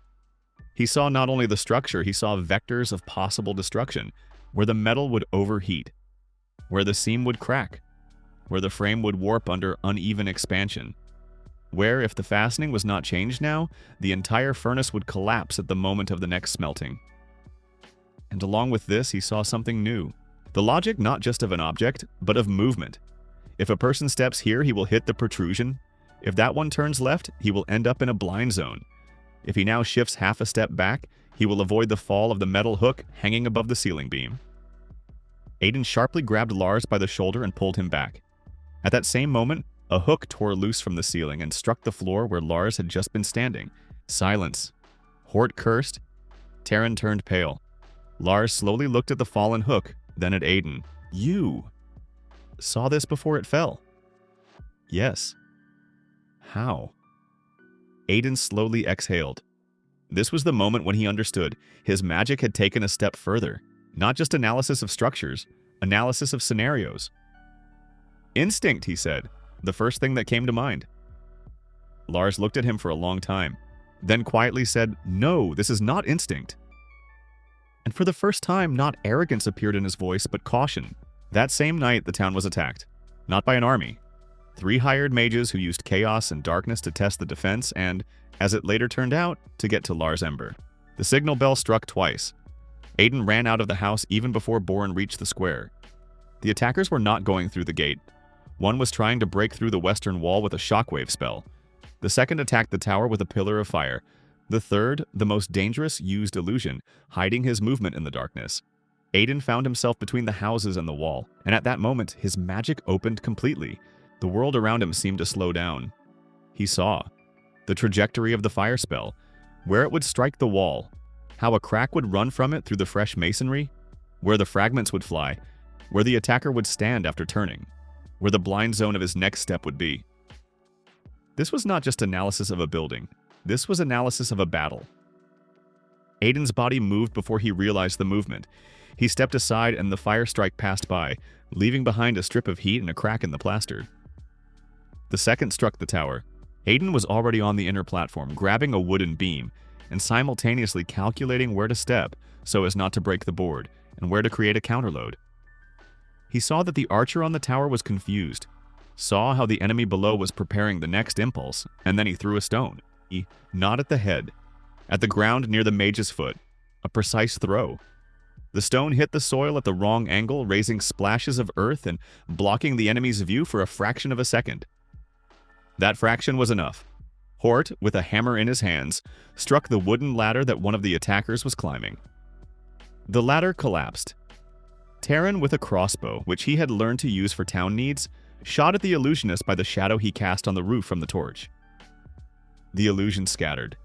He saw not only the structure, he saw vectors of possible destruction, where the metal would overheat, where the seam would crack, where the frame would warp under uneven expansion, where, if the fastening was not changed now, the entire furnace would collapse at the moment of the next smelting. And along with this, he saw something new. The logic not just of an object, but of movement. If a person steps here, he will hit the protrusion. If that one turns left, he will end up in a blind zone. If he now shifts half a step back, he will avoid the fall of the metal hook hanging above the ceiling beam. Aiden sharply grabbed Lars by the shoulder and pulled him back. At that same moment, a hook tore loose from the ceiling and struck the floor where Lars had just been standing. Silence. Hort cursed. Taryn turned pale. Lars slowly looked at the fallen hook, then at Aiden. You saw this before it fell? Yes. How? Aiden slowly exhaled. This was the moment when he understood. His magic had taken a step further. Not just analysis of structures, analysis of scenarios. Instinct, he said. The first thing that came to mind. Lars looked at him for a long time, then quietly said, No, this is not instinct. And for the first time, not arrogance appeared in his voice, but caution. That same night, the town was attacked. Not by an army. 3 hired mages who used chaos and darkness to test the defense and, as it later turned out, to get to Lars Ember. The signal bell struck twice. Aiden ran out of the house even before Boren reached the square. The attackers were not going through the gate. One was trying to break through the western wall with a shockwave spell. The second attacked the tower with a pillar of fire. The third, the most dangerous, used illusion, hiding his movement in the darkness. Aiden found himself between the houses and the wall, and at that moment, his magic opened completely. The world around him seemed to slow down. He saw the trajectory of the fire spell, where it would strike the wall, how a crack would run from it through the fresh masonry, where the fragments would fly, where the attacker would stand after turning, where the blind zone of his next step would be. This was not just analysis of a building. This was analysis of a battle. Aiden's body moved before he realized the movement. He stepped aside and the fire strike passed by, leaving behind a strip of heat and a crack in the plaster. The second struck the tower. Aiden was already on the inner platform, grabbing a wooden beam, and simultaneously calculating where to step so as not to break the board, and where to create a counterload. He saw that the archer on the tower was confused, saw how the enemy below was preparing the next impulse, and then he threw a stone. Not at the head, at the ground near the mage's foot. A precise throw. The stone hit the soil at the wrong angle, raising splashes of earth and blocking the enemy's view for a fraction of a second. That fraction was enough. Hort, with a hammer in his hands, struck the wooden ladder that one of the attackers was climbing. The ladder collapsed. Taryn, with a crossbow, which he had learned to use for town needs, shot at the illusionist by the shadow he cast on the roof from the torch. The illusion scattered.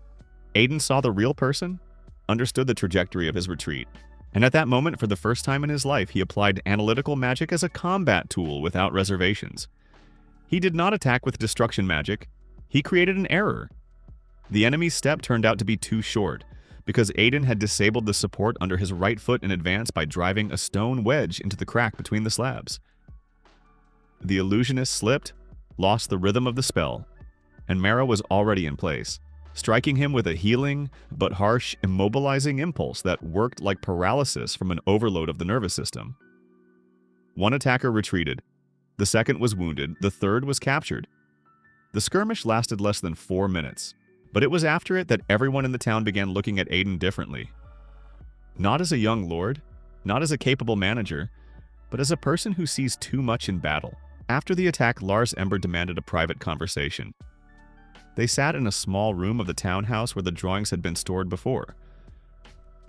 Aiden saw the real person, understood the trajectory of his retreat, and at that moment, for the first time in his life, he applied analytical magic as a combat tool without reservations. He did not attack with destruction magic. He created an error. The enemy's step turned out to be too short, because Aiden had disabled the support under his right foot in advance by driving a stone wedge into the crack between the slabs. The illusionist slipped, lost the rhythm of the spell, and Mara was already in place, striking him with a healing but harsh, immobilizing impulse that worked like paralysis from an overload of the nervous system. One attacker retreated. The second was wounded. The third was captured. The skirmish lasted less than 4 minutes, but it was after it that everyone in the town began looking at Aiden differently. Not as a young lord, not as a capable manager, but as a person who sees too much in battle. After the attack, Lars Ember demanded a private conversation. They sat in a small room of the townhouse where the drawings had been stored before.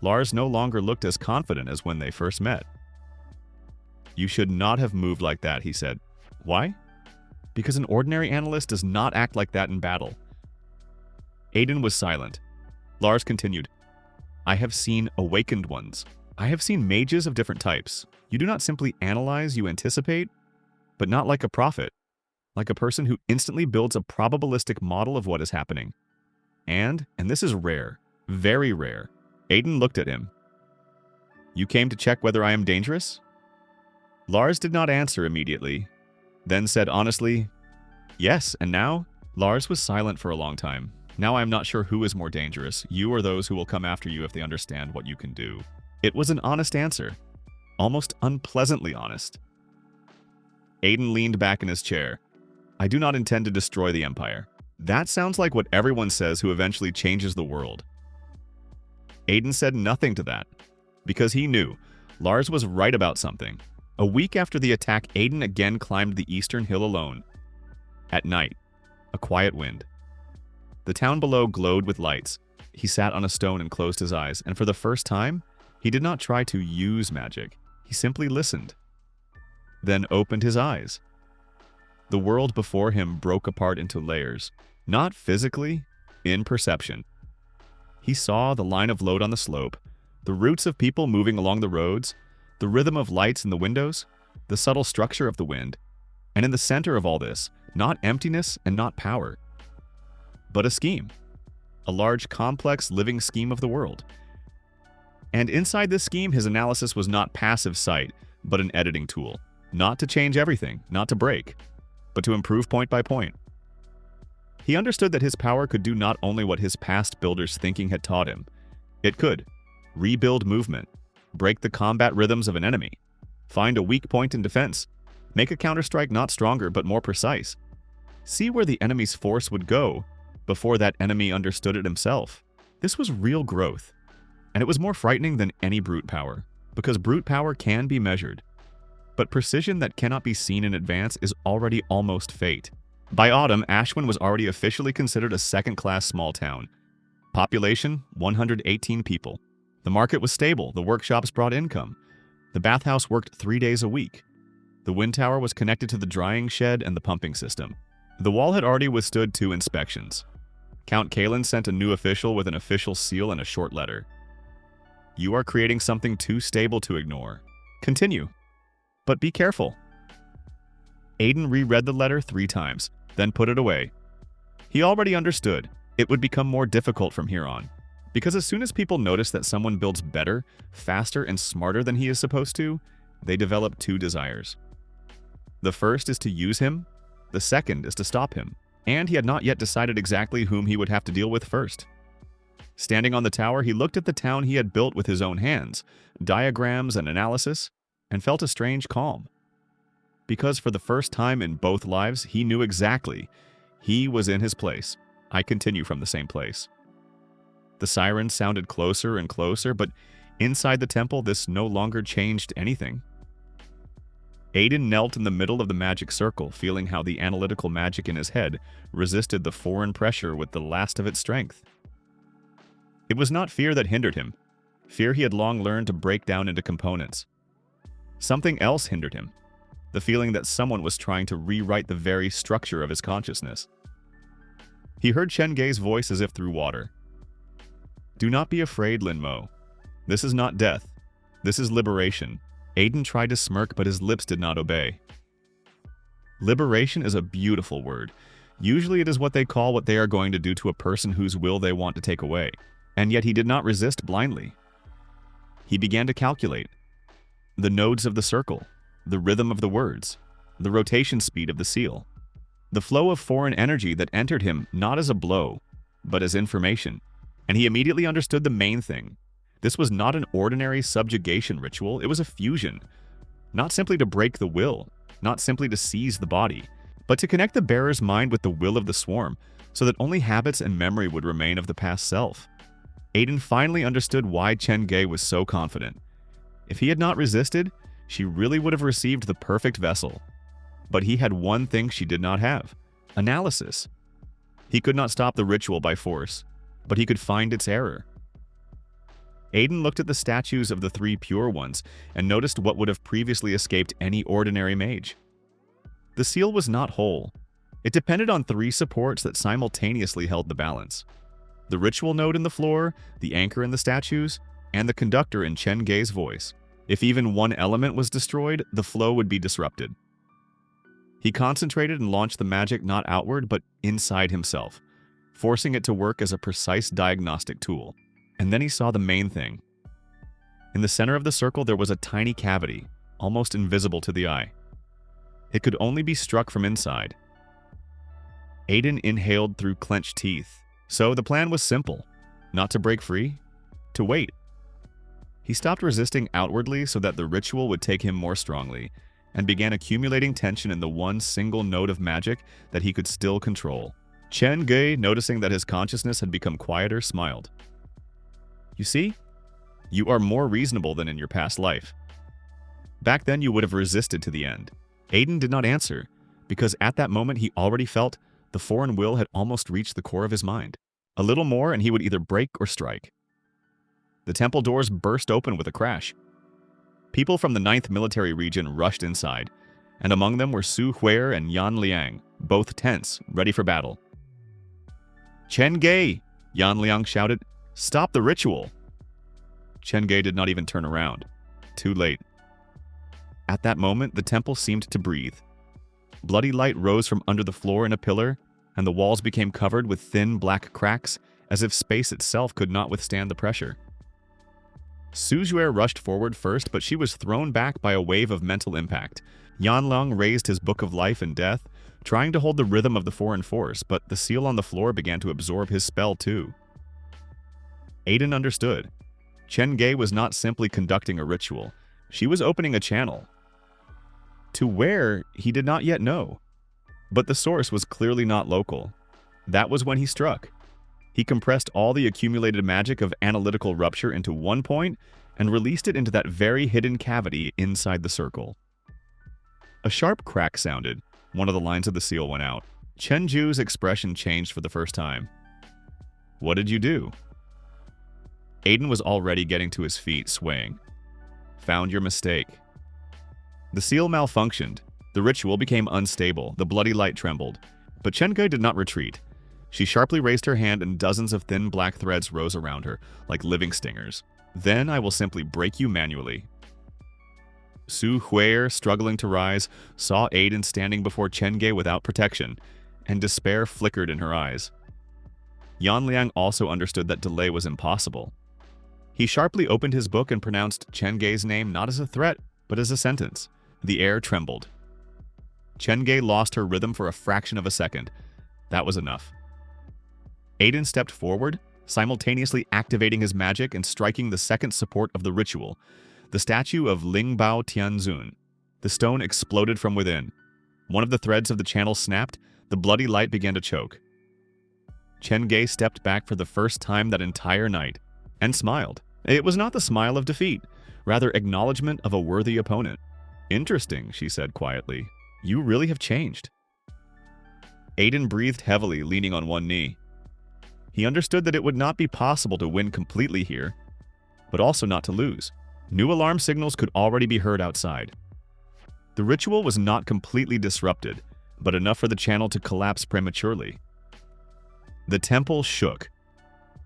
Lars no longer looked as confident as when they first met. "You should not have moved like that," he said. "Why?" "Because an ordinary analyst does not act like that in battle." Aiden was silent. Lars continued, "I have seen awakened ones. I have seen mages of different types. You do not simply analyze, you anticipate, but not like a prophet, like a person who instantly builds a probabilistic model of what is happening. And this is rare, very rare." Aiden looked at him. "You came to check whether I am dangerous?" Lars did not answer immediately, then said honestly, "Yes, and now?" Lars was silent for a long time. "Now I am not sure who is more dangerous, you or those who will come after you if they understand what you can do." It was an honest answer, almost unpleasantly honest. Aiden leaned back in his chair. "I do not intend to destroy the Empire. That sounds like what everyone says who eventually changes the world." Aiden said nothing to that, because he knew Lars was right about something. A week after the attack, Aiden again climbed the eastern hill alone. At night, a quiet wind. The town below glowed with lights. He sat on a stone and closed his eyes, and for the first time, he did not try to use magic. He simply listened, then opened his eyes. The world before him broke apart into layers, not physically, in perception. He saw the line of load on the slope, the routes of people moving along the roads, the rhythm of lights in the windows, the subtle structure of the wind, and in the center of all this, not emptiness and not power, but a scheme, a large, complex, living scheme of the world. And inside this scheme, his analysis was not passive sight, but an editing tool, not to change everything, not to break, but to improve point by point. He understood that his power could do not only what his past builders' thinking had taught him. It could rebuild movement, break the combat rhythms of an enemy, find a weak point in defense, make a counterstrike not stronger but more precise, see where the enemy's force would go before that enemy understood it himself. This was real growth, and it was more frightening than any brute power, because brute power can be measured. But precision that cannot be seen in advance is already almost fate. By autumn, Ashwin was already officially considered a second-class small town. Population, 118 people. The market was stable, the workshops brought income. The bathhouse worked 3 days a week. The wind tower was connected to the drying shed and the pumping system. The wall had already withstood 2 inspections. Count Kalen sent a new official with an official seal and a short letter. "You are creating something too stable to ignore. Continue, but be careful." Aiden reread the letter 3 times, then put it away. He already understood it would become more difficult from here on, because as soon as people notice that someone builds better, faster, and smarter than he is supposed to, they develop 2 desires. The first is to use him, the second is to stop him, and he had not yet decided exactly whom he would have to deal with first. Standing on the tower, he looked at the town he had built with his own hands, diagrams and analysis, and felt a strange calm. Because for the first time in both lives, he knew exactly. He was in his place. I continue from the same place. The sirens sounded closer and closer, but inside the temple, this no longer changed anything. Aiden knelt in the middle of the magic circle, feeling how the analytical magic in his head resisted the foreign pressure with the last of its strength. It was not fear that hindered him. Fear he had long learned to break down into components. Something else hindered him. The feeling that someone was trying to rewrite the very structure of his consciousness. He heard Chen Gei's voice as if through water. "Do not be afraid, Lin Mo. This is not death. This is liberation." Aiden tried to smirk, but his lips did not obey. Liberation is a beautiful word. Usually it is what they call what they are going to do to a person whose will they want to take away. And yet he did not resist blindly. He began to calculate the nodes of the circle, the rhythm of the words, the rotation speed of the seal, the flow of foreign energy that entered him not as a blow, but as information. And he immediately understood the main thing. This was not an ordinary subjugation ritual, it was a fusion. Not simply to break the will, not simply to seize the body, but to connect the bearer's mind with the will of the swarm, so that only habits and memory would remain of the past self. Aiden finally understood why Chen Gei was so confident. If he had not resisted, she really would have received the perfect vessel. But he had one thing she did not have: analysis. He could not stop the ritual by force, but he could find its error. Aiden looked at the statues of the three pure ones and noticed what would have previously escaped any ordinary mage. The seal was not whole. It depended on three supports that simultaneously held the balance: the ritual node in the floor, the anchor in the statues, and the conductor in Chen Gei's voice. If even one element was destroyed, the flow would be disrupted. He concentrated and launched the magic not outward but inside himself, forcing it to work as a precise diagnostic tool. And then he saw the main thing. In the center of the circle there was a tiny cavity, almost invisible to the eye. It could only be struck from inside. Aiden inhaled through clenched teeth. So the plan was simple: not to break free, to wait. He stopped resisting outwardly so that the ritual would take him more strongly, and began accumulating tension in the one single node of magic that he could still control. Chen Gei, noticing that his consciousness had become quieter, smiled. "You see? You are more reasonable than in your past life. Back then you would have resisted to the end." Aiden did not answer, because at that moment he already felt the foreign will had almost reached the core of his mind. A little more and he would either break or strike. The temple doors burst open with a crash. People from the 9th Military Region rushed inside, and among them were Su Huer and Yan Liang, both tense, ready for battle. "Chen Gei!" Yan Liang shouted. "Stop the ritual!" Chen Gei did not even turn around. Too late. At that moment, the temple seemed to breathe. Bloody light rose from under the floor in a pillar, and the walls became covered with thin black cracks, as if space itself could not withstand the pressure. Su Juer rushed forward first, but she was thrown back by a wave of mental impact. Yan Liang raised his book of life and death, trying to hold the rhythm of the foreign force, but the seal on the floor began to absorb his spell too. Aiden understood. Chen Gei was not simply conducting a ritual. She was opening a channel. To where, he did not yet know. But the source was clearly not local. That was when he struck. He compressed all the accumulated magic of analytical rupture into one point and released it into that very hidden cavity inside the circle. A sharp crack sounded. One of the lines of the seal went out. Chen Ju's expression changed for the first time. "What did you do?" Aiden was already getting to his feet, swaying. "Found your mistake." The seal malfunctioned. The ritual became unstable. The bloody light trembled. But Chen Gei did not retreat. She sharply raised her hand and dozens of thin black threads rose around her, like living stingers. "Then I will simply break you manually." Su Huer, struggling to rise, saw Aiden standing before Chen Gei without protection, and despair flickered in her eyes. Yan Liang also understood that delay was impossible. He sharply opened his book and pronounced Chen Gei's name not as a threat, but as a sentence. The air trembled. Chen Gei lost her rhythm for a fraction of a second. That was enough. Aiden stepped forward, simultaneously activating his magic and striking the second support of the ritual, the statue of Lingbao Tianzun. The stone exploded from within. One of the threads of the channel snapped, the bloody light began to choke. Chen Gei stepped back for the first time that entire night, and smiled. It was not the smile of defeat, rather acknowledgement of a worthy opponent. "Interesting," she said quietly. "You really have changed." Aiden breathed heavily, leaning on one knee. He understood that it would not be possible to win completely here, but also not to lose. New alarm signals could already be heard outside. The ritual was not completely disrupted, but enough for the channel to collapse prematurely. The temple shook.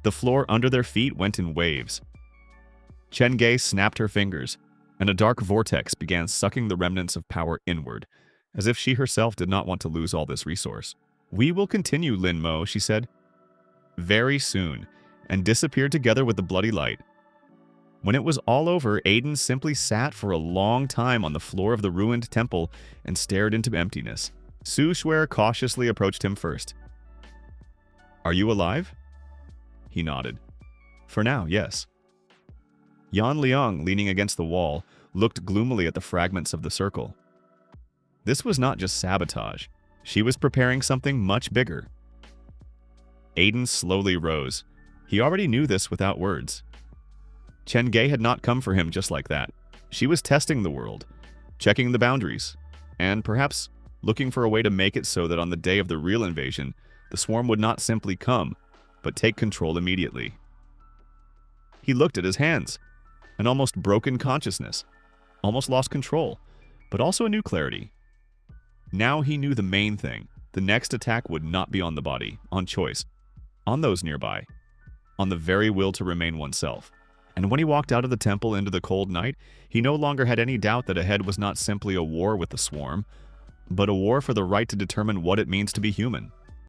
The floor under their feet went in waves. Chen Gei snapped her fingers, and a dark vortex began sucking the remnants of power inward, as if she herself did not want to lose all this resource. "We will continue, Lin Mo," she said. "Very soon," and disappeared together with the bloody light. When it was all over, Aiden simply sat for a long time on the floor of the ruined temple and stared into emptiness. Su Xuer cautiously approached him first. "Are you alive?" He nodded. "For now, yes." Yan Liang, leaning against the wall, looked gloomily at the fragments of the circle. This was not just sabotage. She was preparing something much bigger. Aiden slowly rose. He already knew this without words. Chen Gei had not come for him just like that. She was testing the world, checking the boundaries, and perhaps looking for a way to make it so that on the day of the real invasion, the swarm would not simply come, but take control immediately. He looked at his hands. An almost broken consciousness. Almost lost control, but also a new clarity. Now he knew the main thing. The next attack would not be on the body, on choice, on those nearby, on the very will to remain oneself. And when he walked out of the temple into the cold night, he no longer had any doubt that ahead was not simply a war with the swarm, but a war for the right to determine what it means to be human.